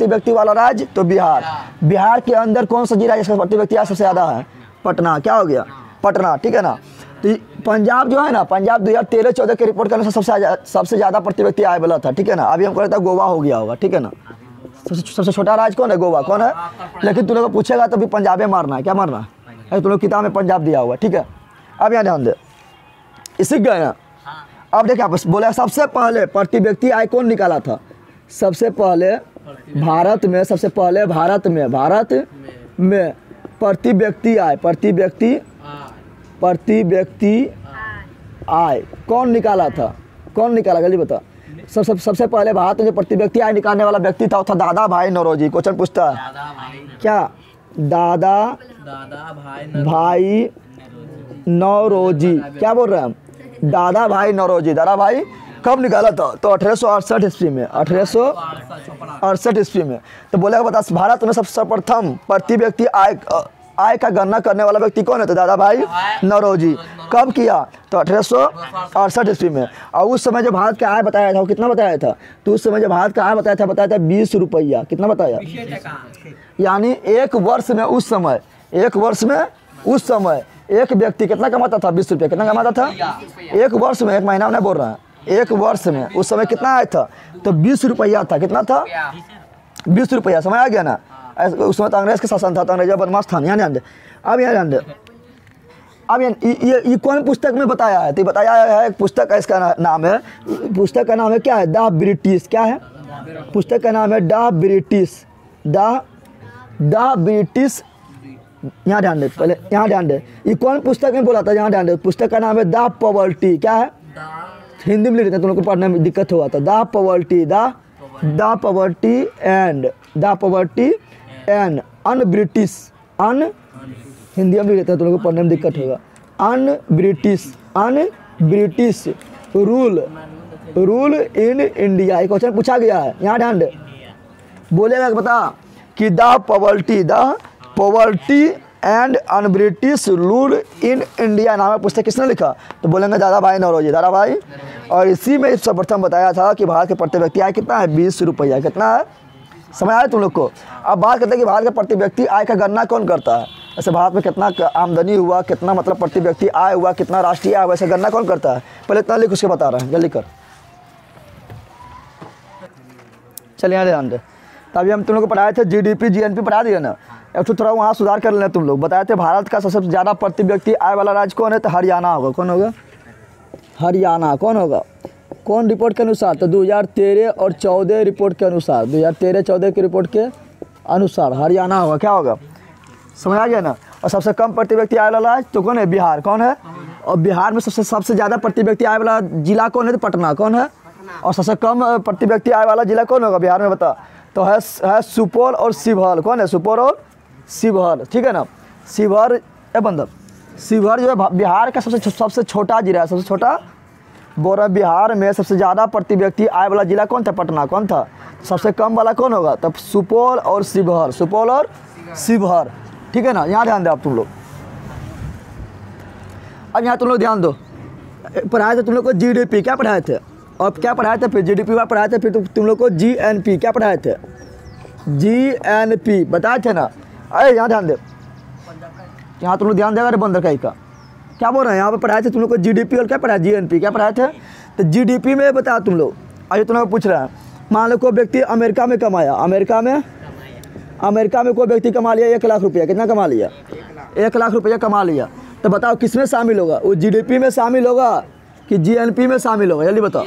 व्यक्ति वाला राज्य तो बिहार। बिहार के अंदर कौन सा जिला जिसका प्रति व्यक्ति आय सबसे ज़्यादा है? पटना। क्या हो गया? पटना। ठीक है ना। तो पंजाब जो है ना, पंजाब 2013-14 के रिपोर्ट के अनुसार सबसे ज़्यादा प्रति व्यक्ति आय वाला था। ठीक है ना। अभी हमको लगता है गोवा हो गया होगा। ठीक है ना। सबसे छोटा राज्य कौन है? गोवा। कौन है? लेकिन तुम लोग को पूछेगा तो भी पंजाबे मारना है। क्या मारना है? तुम लोग किताब में पंजाब दिया हुआ। ठीक है। अब यहाँ ध्यान दे, इसी गए ना। अब देखिए आपस बोले सबसे पहले प्रति व्यक्ति आय कौन निकाला था? सबसे पहले भारत में प्रति व्यक्ति आय कौन निकाला था? कौन निकाला जल्दी बता। सबसे पहले भारत में जो प्रति व्यक्ति आय निकालने वाला व्यक्ति था वो था दादा भाई नौरोजी। क्वेश्चन पूछता है क्या? दादा भाई नौरोजी। क्या बोल रहे हैं हम? दादा भाई नौरोजी। दादा भाई कब निकाला था? तो 1868 ईस्वी में। 1868 ईस्वी में। तो बोलेगा बता भारत में सबसे प्रथम प्रति व्यक्ति आय का गणना करने वाला व्यक्ति कौन है? तो दादा भाई नौरोजी। कब किया? तो 1868 ईस्वी में। और उस समय जो भारत का आय बताया था वो कितना बताया था? तो उस समय जो भारत का आय बताया था 20 रुपया। कितना बताया? यानी एक वर्ष में उस समय एक व्यक्ति कितना कमाता था? 20 रुपये। कितना कमाता था? एक वर्ष में, एक महीना में नहीं बोल रहा है, एक वर्ष में। उस समय कितना आया था? तो 20 रुपया था। कितना था? 20 रुपया। समझ आ गया ना। उस समय तो अंग्रेज के शासन था, तो अंग्रेजा बदमाश था। यहाँ ध्यान दे। अब यहाँ ध्यान दे, अब ये कौन पुस्तक में बताया है? तो बताया है एक पुस्तक है, इसका नाम है, पुस्तक का नाम है क्या है? The British. क्या है? पुस्तक का नाम है द ब्रिटिश। यहाँ ध्यान दे, पहले यहाँ ध्यान दे, ये कौन पुस्तक में बोला था? यहाँ ध्यान दे, पुस्तक का नाम है द पॉवर्टी। क्या है? हिंदी में लिख देते हैं, तुम लोग को पढ़ने में दिक्कत हुआ था। द पॉवर्टी एंड अन हिंदी में लिख देते हैं, तुम लोग को पढ़ने में दिक्कत होगा। Un British rule in India. ये क्वेश्चन पूछा गया है। यहाँ ध्यान दे, बोलेगा बता कि the poverty and un British rule in India नाम है पुस्तक किसने लिखा? तो बोलेंगे दादा भाई नौरोजी। दादा भाई। और इसी में सर्वप्रथम बताया था कि भारत के प्रति व्यक्ति आय कितना है? 20 रुपया। कितना है? समझ आया तुम लोग को। अब बात करते हैं कि भारत के प्रति व्यक्ति आय का गणना कौन करता है? ऐसे भारत में कितना आमदनी हुआ, कितना मतलब प्रति व्यक्ति आय हुआ, कितना राष्ट्रीय आय हुआ, ऐसे गणना कौन करता है? पहले इतना लिख, उसके बता रहे हैं, जल्दी कर। चलिए यहाँ ध्यान दे। तभी हम तुम लोग को पढ़ाए थे GDP GNP पढ़ा दिया ना। अब तो थोड़ा वहाँ सुधार कर लेना तुम लोग। बताए थे भारत का सबसे ज़्यादा प्रति व्यक्ति आय वाला राज्य कौन है? तो हरियाणा होगा। कौन होगा? हरियाणा। कौन होगा? कौन रिपोर्ट के अनुसार? तो 2013 और 14 रिपोर्ट के अनुसार, 2013-14 की रिपोर्ट के अनुसार हरियाणा होगा। क्या होगा? समझ आ गया ना। और सबसे कम प्रति व्यक्ति आय वाला राज्य तो कौन है? बिहार। कौन है? और बिहार में सबसे ज़्यादा प्रति व्यक्ति आय वाला जिला कौन है? तो पटना। कौन है? और सबसे कम प्रति व्यक्ति आय वाला जिला कौन होगा बिहार में? बता। तो है सुपौल और शिवहर। कौन है? सुपौल और शिवहर। ठीक है ना। शिवहर बंदर, शिवहर जो है बिहार का सबसे छोटा जिला है। सबसे छोटा बोल रहा है। बिहार में सबसे ज़्यादा प्रति व्यक्ति आय वाला जिला कौन था? पटना। कौन था? सबसे कम वाला कौन होगा? तब सुपौल और शिवहर। सुपौल और शिवहर। ठीक है ना। यहाँ ध्यान दे आप तुम लोग। अब यहाँ तुम लोग ध्यान दो, पढ़ाए थे तुम लोग को GDP। क्या पढ़ाए थे? और क्या पढ़ाए थे? फिर GDP वाला पढ़ाए थे। फिर तुम लोग को GNP। क्या पढ़ाए थे? GNP बताए थे ना। अरे यहाँ ध्यान दे, यहाँ तुम लोग ध्यान देगा। अरे बंदर का क्या बोल रहे हैं? यहाँ पे पढ़ाए थे तुम लोग को GDP और क्या पढ़ाया? GNP। क्या पढ़ाए थे? तो GDP में बता तुम लोग। अरे तुम लोग पूछ रहे हैं, मान लो कोई व्यक्ति अमेरिका में कमाया, अमेरिका में कोई व्यक्ति कमा लिया 1 लाख रुपया। कितना कमा लिया? 1 लाख रुपया कमा लिया। तो बताओ किस में शामिल होगा? वो GDP में शामिल होगा कि जीएनपी में शामिल होगा? जल्दी बताओ,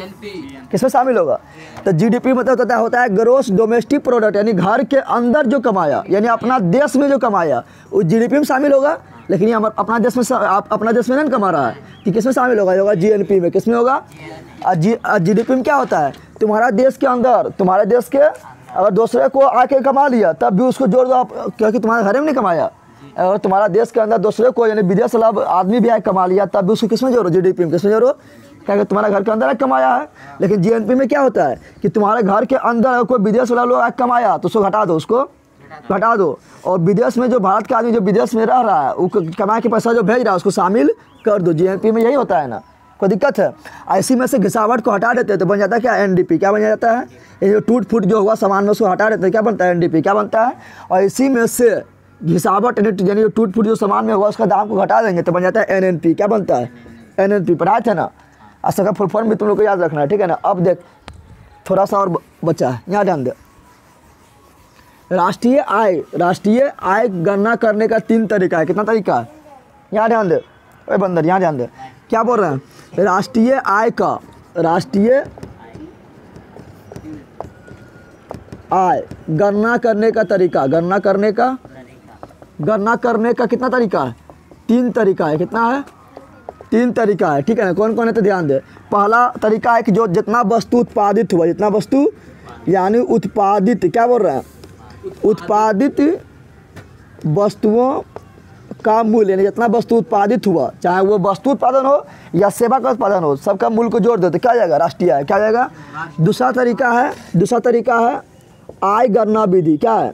किसमें शामिल होगा? तो जीडीपी मतलब होता है ग्रोस डोमेस्टिक प्रोडक्ट, यानी घर के अंदर जो कमाया, यानी अपना देश में जो कमाया वो जीडीपी में शामिल होगा। लेकिन ये अपना देश में अपना देश में नहीं कमा रहा है, कि किस में शामिल होगा? जीएनपी में। किस में होगा? जीडीपी में क्या होता है? तुम्हारा देश के अंदर, तुम्हारे देश के अगर दूसरे को आके कमा लिया तब भी उसको जोड़ दो आप, क्योंकि तुम्हारे घर में नहीं कमाया। अगर तुम्हारा देश के अंदर दूसरे को यानी विदेश वाला आदमी भी आके कमा लिया तब भी उसको किस में जोड़ो? जीडीपी में। किस में जोड़ो? क्या तुम्हारा घर के अंदर कमाया है। लेकिन जीएनपी में क्या होता है कि तुम्हारे घर के अंदर कोई विदेश वाला लोग आके कमाया तो उसको घटा दो, उसको घटा दो। और विदेश में जो भारत का आदमी जो विदेश में रह रहा है वो कमा के पैसा जो भेज रहा है उसको शामिल कर दो। जीएनपी में यही होता है ना, कोई दिक्कत है? ऐसी में से घिसावट को हटा देते हैं तो बन जाता है क्या? एनडीपी। क्या बन जाता है? ये जो टूट फूट जो हुआ सामान में उसको हटा देते हैं, क्या बनता है? एनडीपी। क्या बनता है? और इसी में से घिसावट यानी जो टूट फूट जो सामान में हुआ उसका दाम को घटा देंगे तो बन जाता है एनएनपी। क्या बनता है? एनएनपी। पढ़ाए थे ना, अच्छा का फुल फॉर्म भी तुम लोग को याद रखना है, ठीक है ना। अब देख थोड़ा सा और बचा है, यहाँ ध्यान दे। राष्ट्रीय आय गणना करने का 3 तरीका है। कितना तरीका है? यहाँ ध्यान दे, ओए बंदर यहाँ ध्यान दे। क्या बोल रहे हैं? राष्ट्रीय आय गणना करने का तरीका, गणना करने का कितना तरीका है? 3 तरीका है। कितना है? 3 तरीका है, ठीक है ना। कौन कौन है तो ध्यान दे। पहला तरीका है कि जो जितना वस्तु उत्पादित हुआ, जितना वस्तु यानी उत्पादित, क्या बोल रहे हैं? उत्पादित वस्तुओं का मूल्य, यानी जितना वस्तु उत्पादित हुआ, चाहे वो वस्तु उत्पादन हो या सेवा का उत्पादन हो, सबका मूल्य को जोड़ दो तो क्या आ जाएगा? राष्ट्रीय आय। क्या आ जाएगा? दूसरा तरीका है आय गणना विधि। क्या है?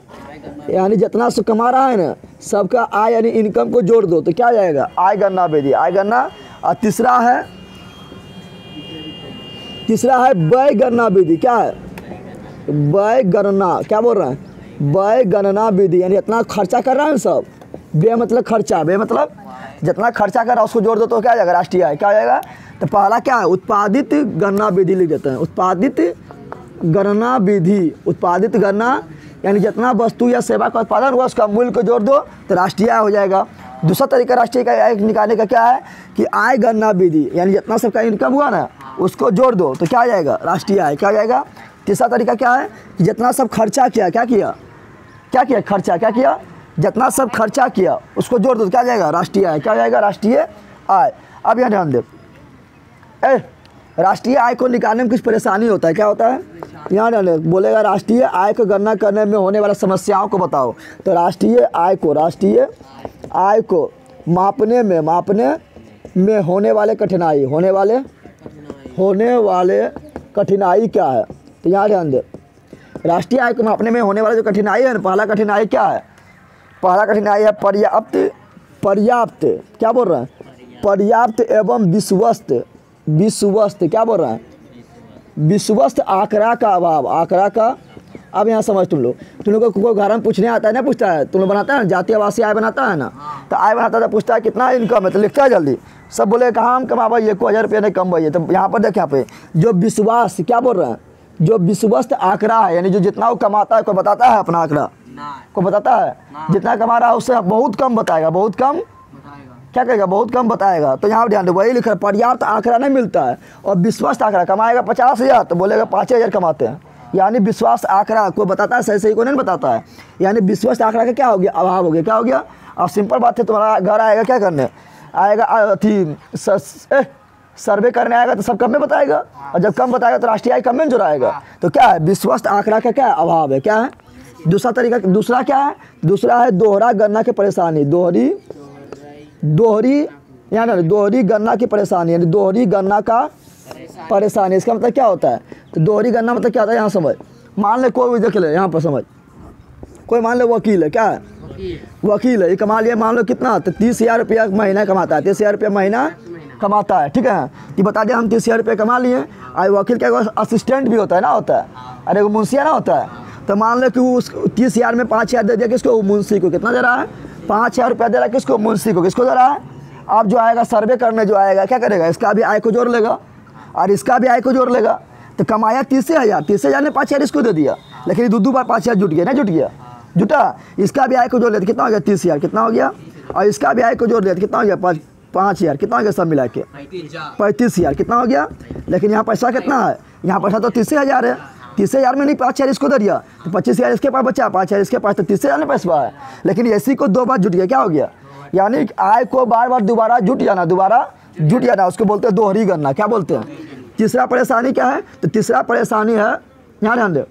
यानी जितना से कमा रहा है ना सबका आय यानी इनकम को जोड़ दो तो क्या आ जाएगा? आय गणना विधि, आय गणना। और तीसरा है व्यय गणना विधि। क्या है? व्यय गणना। क्या बोल रहे हैं? व्यय गणना विधि, यानी जितना खर्चा कर रहा है सब, व्यय मतलब खर्चा, व्यय मतलब जितना खर्चा कर रहा है उसको जोड़ दो तो क्या आ जाएगा? राष्ट्रीय आय। क्या आ जाएगा? तो पहला क्या है? उत्पादित गणना विधि लिख देते हैं। उत्पादित गणना यानी जितना वस्तु या सेवा का उत्पादन हुआ उसका मूल्य को जोड़ दो तो राष्ट्रीय आय हो जाएगा। दूसरा तरीका राष्ट्रीय आय निकालने का क्या है कि आय गणना विधि, यानी जितना सबका इनकम हुआ ना उसको जोड़ दो तो क्या आ जाएगा? राष्ट्रीय आय। क्या आ जाएगा? तीसरा तरीका क्या है कि जितना सब खर्चा किया, क्या किया? जितना सब खर्चा किया उसको जोड़ दो तो क्या आ जाएगा? राष्ट्रीय आय। क्या आ जाएगा? राष्ट्रीय आय। अब यहाँ ध्यान दे, राष्ट्रीय आय को निकालने में कुछ परेशानी होता है। क्या होता है? यहाँ ध्यान दे, बोलेगा राष्ट्रीय आय को गणना करने में होने वाली समस्याओं को बताओ। तो राष्ट्रीय आय को मापने में होने वाले कठिनाई क्या है? तो यहाँ ध्यान दे, राष्ट्रीय आय को मापने में होने वाला जो कठिनाई है ना, पहला कठिनाई क्या है? पहला कठिनाई है पर्याप्त। क्या बोल रहे हैं? पर्याप्त एवं विश्वस्त। क्या बोल रहे हैं? विश्वस्त आंकड़ा का अभाव। अब यहाँ समझ तुम लोग को कोई घर में पूछने आता है ना, पूछता है तुम लोग बनाता है ना जातीय आवासीय आय बनाता है ना, तो आय बनाता है तो पूछता है कितना इनकम है तो लिखता है जल्दी, सब बोले कहाँ हम कमा भाई 1000 रुपये नहीं कम भाई। तो यहाँ पर देख, यहाँ पे जो विश्वास, क्या बोल रहे हैं? जो विश्वस्त आंकड़ा है यानी जो जितना वो कमाता है, कोई बताता है अपना आंकड़ा? को बताता है? जितना कमा रहा है उससे बहुत कम बताएगा, बहुत कम क्या कहेगा? बहुत कम बताएगा। तो यहाँ ध्यान दो, वही लिखा है पर्याप्त आंकड़ा नहीं मिलता है। और विश्वास आंकड़ा कमाएगा 50,000 तो बोलेगा 5,000 कमाते हैं, यानी विश्वास आंकड़ा को बताता है, सही को नहीं बताता है। यानी विश्वास आंकड़ा का क्या हो गया? अभाव हो गया। क्या हो गया? अब सिंपल बात है, तुम्हारा घर आएगा क्या करने? आएगा सर्वे करने आएगा तो सब कम में बताएगा, और जब कम बताएगा तो राष्ट्रीय आय कम में जुड़ाएगा। तो क्या है? विश्वास आंकड़ा का क्या अभाव है? क्या है? दूसरा क्या है? दूसरा है दोहरा गणना की परेशानी। दोहरी गणना की परेशानी, यानी दोहरी गणना का परेशानी। इसका मतलब क्या होता है? तो दोहरी गणना मतलब क्या होता है? यहाँ समझ, मान ले कोई देख ले, यहाँ पर समझ, कोई मान ले वकील है। क्या है? वकील है, ये कमा लिया मान लो कितना? तो 30,000 रुपया महीना कमाता है, 30,000 रुपया महीना कमाता है, ठीक है। कि बता दिया हम 30,000 रुपये कमा लिए। और वकील क्या असिस्टेंट भी होता है ना, अरे वो मुंशिया ना होता है। तो मान लो कि उस 30,000 में 5,000 दे दिया किसको? मुंशी को। कितना दे रहा है? 5,000 रुपया दे रहा है किसको? मुंशी को। किसको दे रहा है? अब जो आएगा सर्वे करने जो आएगा क्या करेगा? इसका भी आय को जोड़ लेगा और इसका भी आय को जोड़ लेगा। तो कमाया 30,000 ने 5,000 इसको दे दिया, लेकिन 2 बार 5,000 जुट गया, नहीं जुटा। इसका भी आय को जोड़ लिया तो कितना हो गया? 30,000। कितना हो गया? और इसका भी आय को जोड़ लिया तो कितना हो गया? 5,000 कितना हो गया सब मिला के 35,000 कितना हो गया। लेकिन यहाँ पैसा कितना है, यहाँ पैसा तो 30,000 है। 30,000 में नहीं 5,000 इसको दे दिया तो 25,000 इसके पास बचा, 5,000 इसके पास, तो 30,000 में पैसा है। लेकिन इसी को 2 बार जुट गया, क्या हो गया, यानी आय को बार बार दोबारा जुट जाना, उसको बोलते हैं दोहरी गणना। क्या बोलते हैं। तीसरा परेशानी क्या है, तो तीसरा परेशानी है, यहाँ ध्यान दे,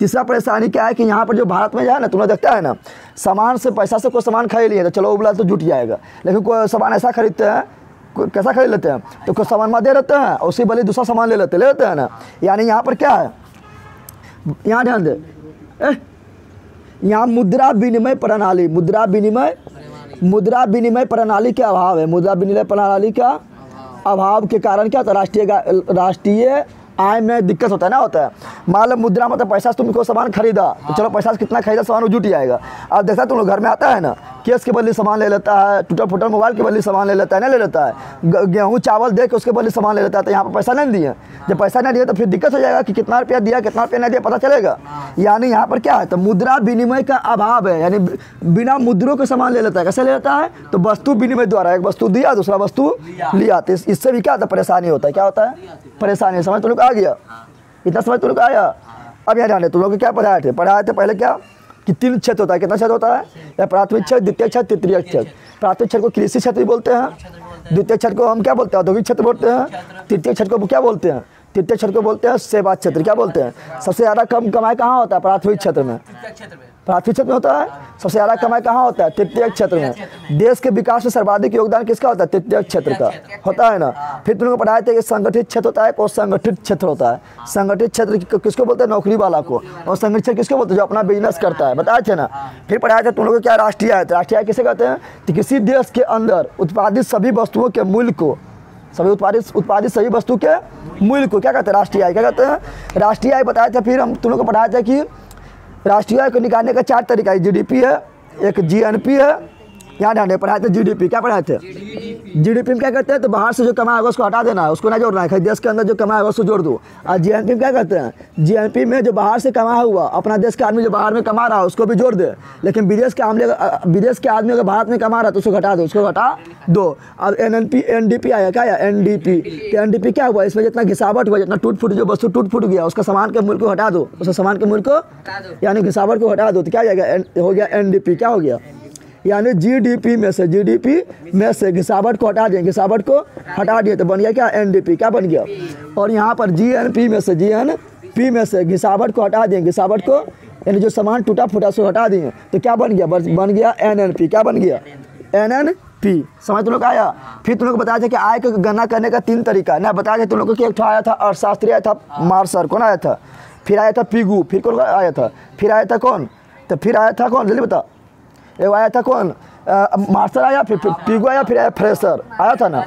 तीसरा परेशानी क्या है कि यहाँ पर जो भारत में जो है ना, तुमने देखता है ना, सामान से पैसा से कोई सामान खरीद लिए तो चलो वो बोला तो जुट जाएगा। लेकिन कोई सामान ऐसा खरीदते हैं, कैसा खरीद लेते हैं, तो कोई सामान में दे देते हैं और उसी बदले दूसरा सामान ले लेते हैं ना। यानी यहाँ पर क्या है, यहाँ ध्यान दे, यहाँ मुद्रा विनिमय प्रणाली का अभाव है। मुद्रा विनिमय प्रणाली का अभाव के कारण क्या होता है, राष्ट्रीय आय में दिक्कत होता है ना, होता है। मान लो मुद्रा मतलब पैसा से तुमको सामान खरीदा तो चलो पैसा से कितना खरीदा सामान वो जुट जाएगा। अब देखा तुम लोग घर में आता है ना, केस के बदले सामान ले लेता है, टूटा फूटा मोबाइल के बदले सामान ले लेता है, नहीं ले लेता है, गेहूँ चावल दे के उसके बदले सामान ले लेता है। तो यहाँ पर पैसा नहीं दिए, जब पैसा नहीं दिया तो फिर दिक्कत हो जाएगा कि कितना रुपया दिया कितना रुपया नहीं दिया पता चलेगा। यानी यहाँ पर क्या है, तो मुद्रा विनिमय का अभाव है, यानी बिना मुद्रों के सामान ले लेता है। कैसे ले लेता है, तो वस्तु विनिमय द्वारा, एक वस्तु दिया दूसरा वस्तु लिया, तो इससे भी क्या होता है, परेशानी होता है। क्या होता है, परेशानी। समझ तुम लोग आ गया, इतना समझ तुम लोग आया। अब यहाँ जाने तुम लोग क्या पढ़ाए थे पहले क्या कि 3 क्षेत्र होता है। कितना क्षेत्र होता है, या प्राथमिक क्षेत्र, द्वितीय क्षेत्र, तृतीय क्षेत्र। प्राथमिक क्षेत्र को कृषि क्षेत्र भी बोलते हैं, द्वितीय क्षेत्र को हम क्या बोलते हैं, औद्योगिक क्षेत्र बोलते हैं, तृतीय क्षेत्र को क्या बोलते हैं, तृतीय क्षेत्र को बोलते हैं सेवा क्षेत्र। क्या बोलते हैं, सबसे ज़्यादा कम कमाई कहाँ होता है, प्राथमिक क्षेत्र में। प्राथमिक क्षेत्र में होता है, सबसे ज़्यादा कमाई कहाँ होता है, तृतीय क्षेत्र में। देश के विकास में सर्वाधिक योगदान किसका होता है, तृतीय क्षेत्र का होता है ना। फिर तुम लोग पढ़ाए थे कि संगठित क्षेत्र होता है और संगठित क्षेत्र होता है। संगठित क्षेत्र किसको बोलते हैं, नौकरी वाला को, और संगठित क्षेत्र किसको बोलते हैं, जो अपना बिजनेस करता है। बताए थे ना। फिर पढ़ाए थे तुम लोग क्या राष्ट्रीय आय। राष्ट्रीय आय किसे कहते हैं, तो किसी देश के अंदर उत्पादित सभी वस्तुओं के मूल्य को, उत्पादित सभी वस्तु के मूल्य को क्या कहते हैं, राष्ट्रीय आय। क्या कहते हैं, राष्ट्रीय आय बताए थे। फिर हम तुम लोग को पढ़ाए थे कि राष्ट्रीय आय को निकालने का 4 तरीका है, जीडीपी है, एक जीएनपी है। यहाँ ध्यान पढ़ाए थे जीडीपी। क्या पढ़ाए थे, जीडीपी में क्या करते हैं, तो बाहर से जो कमाया होगा उसको हटा देना है, उसको ना जोड़ना है, देश के अंदर जो कमाया होगा उसको जोड़ दो। और जीएनपी में क्या करते हैं, जीएनपी में जो बाहर से कमाया हुआ अपना देश का आदमी जो बाहर में कमा रहा है उसको भी जोड़ दे। लेकिन विदेश के आदमी अगर भारत में कमा रहा है तो उसको घटा दो, उसको हटा दो। अब एनडीपी आया, क्या आया, एनडीपी। तो एनडीपी क्या हुआ, इसमें जितना घिसावट हुआ, जितना टूट फूट, जो वस्तु टूट फूट गया उसका सामान के मूल्य को हटा दो, उस सामान के मूल्य को यानी घिसावट को हटा दो, तो क्या हो गया एनडीपी। क्या हो गया, यानी जीडीपी में से घिसावट को हटा दिए, घिसावट को हटा दिए तो बन गया क्या, एनडीपी। क्या बन गया। और यहाँ पर जीएनपी में से घिसावट को हटा दिए, घिसावट को यानी जो सामान टूटा फूटा सो हटा दिए तो क्या बन गया एनएनपी। क्या बन गया, एनएनपी। समझ तुम लोग आया। फिर तुम लोग बताया था कि आय को गणना करने का 3 तरीका ना, बताया था तुम लोग को कि एक आया था अर्थशास्त्री, आया था मार्शल, कौन आया था, फिर आया था पिगू, फिर कौन आया था, फिर आया था कौन, तो फिर आया था कौन, जल्दी बता। एक आया था कौन, मार्शल आया, फिर पिगू आया, फिर आया फ्रेशर, आया था ना।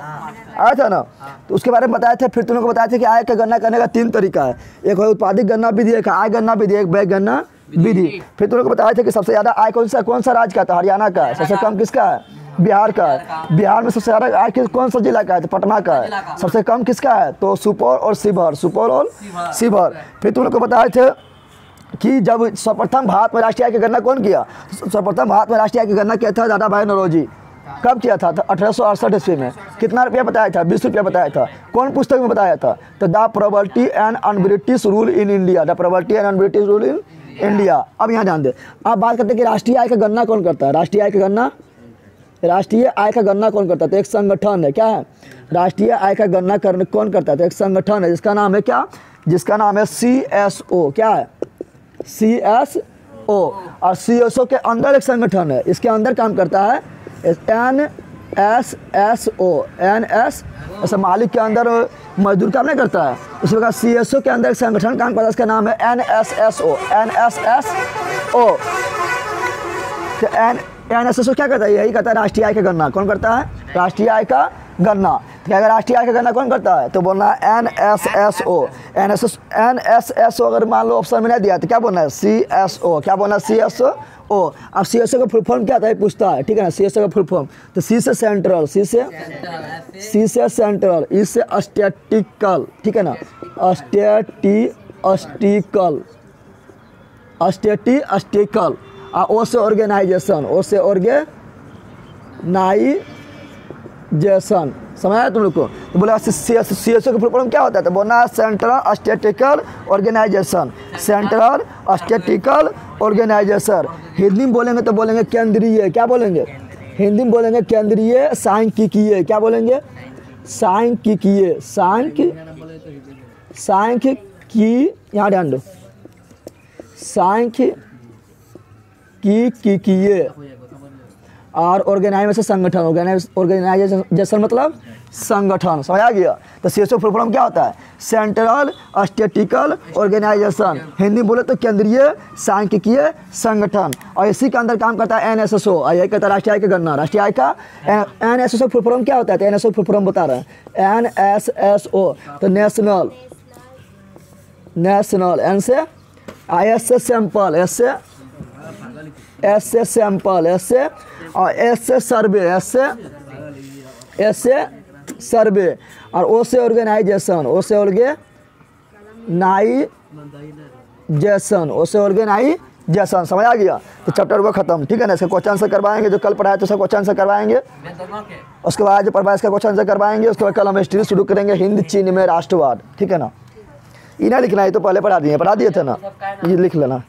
तो उसके बारे में बताया था। फिर तुम लोग को बताया था कि आय का गणना करने का 3 तरीका है, एक है उत्पादित गणना विधि, एक आय गणना विधि, एक व्यय गणना विधि। फिर तुम लोग को बताया था कि सबसे ज़्यादा आय कौन सा राज्य का था, हरियाणा का है। सबसे कम किसका है, बिहार का है। बिहार में सबसे ज़्यादा आय कौन सा जिला का है, तो पटना का है। सबसे कम किसका है, तो सुपौल और शिवहर। फिर तुम लोग को बताए थे कि जब सर्वप्रथम भारत में राष्ट्रीय आय की गणना कौन किया, सर्वप्रथम भारत में राष्ट्रीय आय की गणना किया था दादा भाई नौरोजी। कब किया था, 1868 ईस्वी में। कितना रुपया बताया था, 20 रुपया बताया था। कौन पुस्तक में बताया था, तो the property and un-British rule in India, the property and un-British rule in India. अब यहाँ ध्यान दे, अब बात करते हैं कि राष्ट्रीय आय का गणना कौन करता है। राष्ट्रीय आय का गणना कौन करता है, तो एक संगठन है। क्या है, राष्ट्रीय आय का गणना कौन करता है, तो एक संगठन है जिसका नाम है क्या, जिसका नाम है CSO। क्या है, CSO। और CSO के अंदर एक संगठन है, इसके अंदर काम करता है NSSO। ऐसा मालिक के अंदर मजदूर काम नहीं करता है, उसी प्रकार CSO के अंदर एक संगठन काम करता है, इसका नाम है NSSO। तो NSSO क्या करता है, यही करता है राष्ट्रीय आय की गणना। कौन करता है, राष्ट्रीय आय का गणना। तो अगर राष्ट्रीय आय का गणना कौन करता है, तो बोलना है NSSO। NSSO अगर मान लो ऑप्शन में नहीं दिया तो क्या बोलना है, CSO। क्या बोलना है, CSO। अब CSO का फुल फॉर्म क्या था, पूछता है, ठीक है ना। CSO का फुल फॉर्म, तो C से सेंट्रल, C से सेंट्रल, E से स्टैटिकल, ठीक है ना, स्टैटिकल। O से ऑर्गेनाइजेशन, O से ऑर्गेनाइजेशन, समझ आया तुम लोग को। तो बोला CSO का फुल फॉर्म क्या होता है, तो बोलना central statistical organization, central statistical organization. Hindi में बोलेंगे तो बोलेंगे केंद्रीय, क्या बोलेंगे हिंदी में बोलेंगे केंद्रीय सांख्यिकीय, क्या बोलेंगे सांख्यिकीय, सांख्य की, यहाँ ध्यान दो, सांख्यिकीय। और ऑर्गेनाइजेशन संगठन, ऑर्गेनाइजेशन मतलब संगठन, समझ आ गया। तो CSO फुल फॉर्म क्या होता है, सेंट्रल स्टैटिस्टिकल ऑर्गेनाइजेशन, हिंदी बोले तो केंद्रीय सांख्यिकीय संगठन। और इसी के अंदर काम करता है NSSO, यही कहता है राष्ट्रीय आय की गणना, राष्ट्रीय आय का NSSO फुल फॉर्म क्या होता है, तो NSSO फुल फॉर्म बता रहे हैं NSSO, तो नेशनल N से IS से सैंपल, S से सैंपल, S से, और S से सर्वे, S से सर्वे, और O से ऑर्गेनाइजेशन, O से ऑर्गेनाइजेशन, समझ आ गया। तो चैप्टर वो खत्म, ठीक है ना। इसका क्वेश्चन आंसर करवाएंगे, जो कल पढ़ाया तो उसका क्वेश्चन आंसर करवाएंगे, उसके बाद जो पढ़ाया इसका क्वेश्चन आंसर करवाएंगे। उसके बाद कल हम हिस्ट्री शुरू करेंगे, हिंद चीन में राष्ट्रवाद, ठीक है ना। इन्हें लिखना है तो पहले पढ़ा दिए थे ना, ये लिख लेना।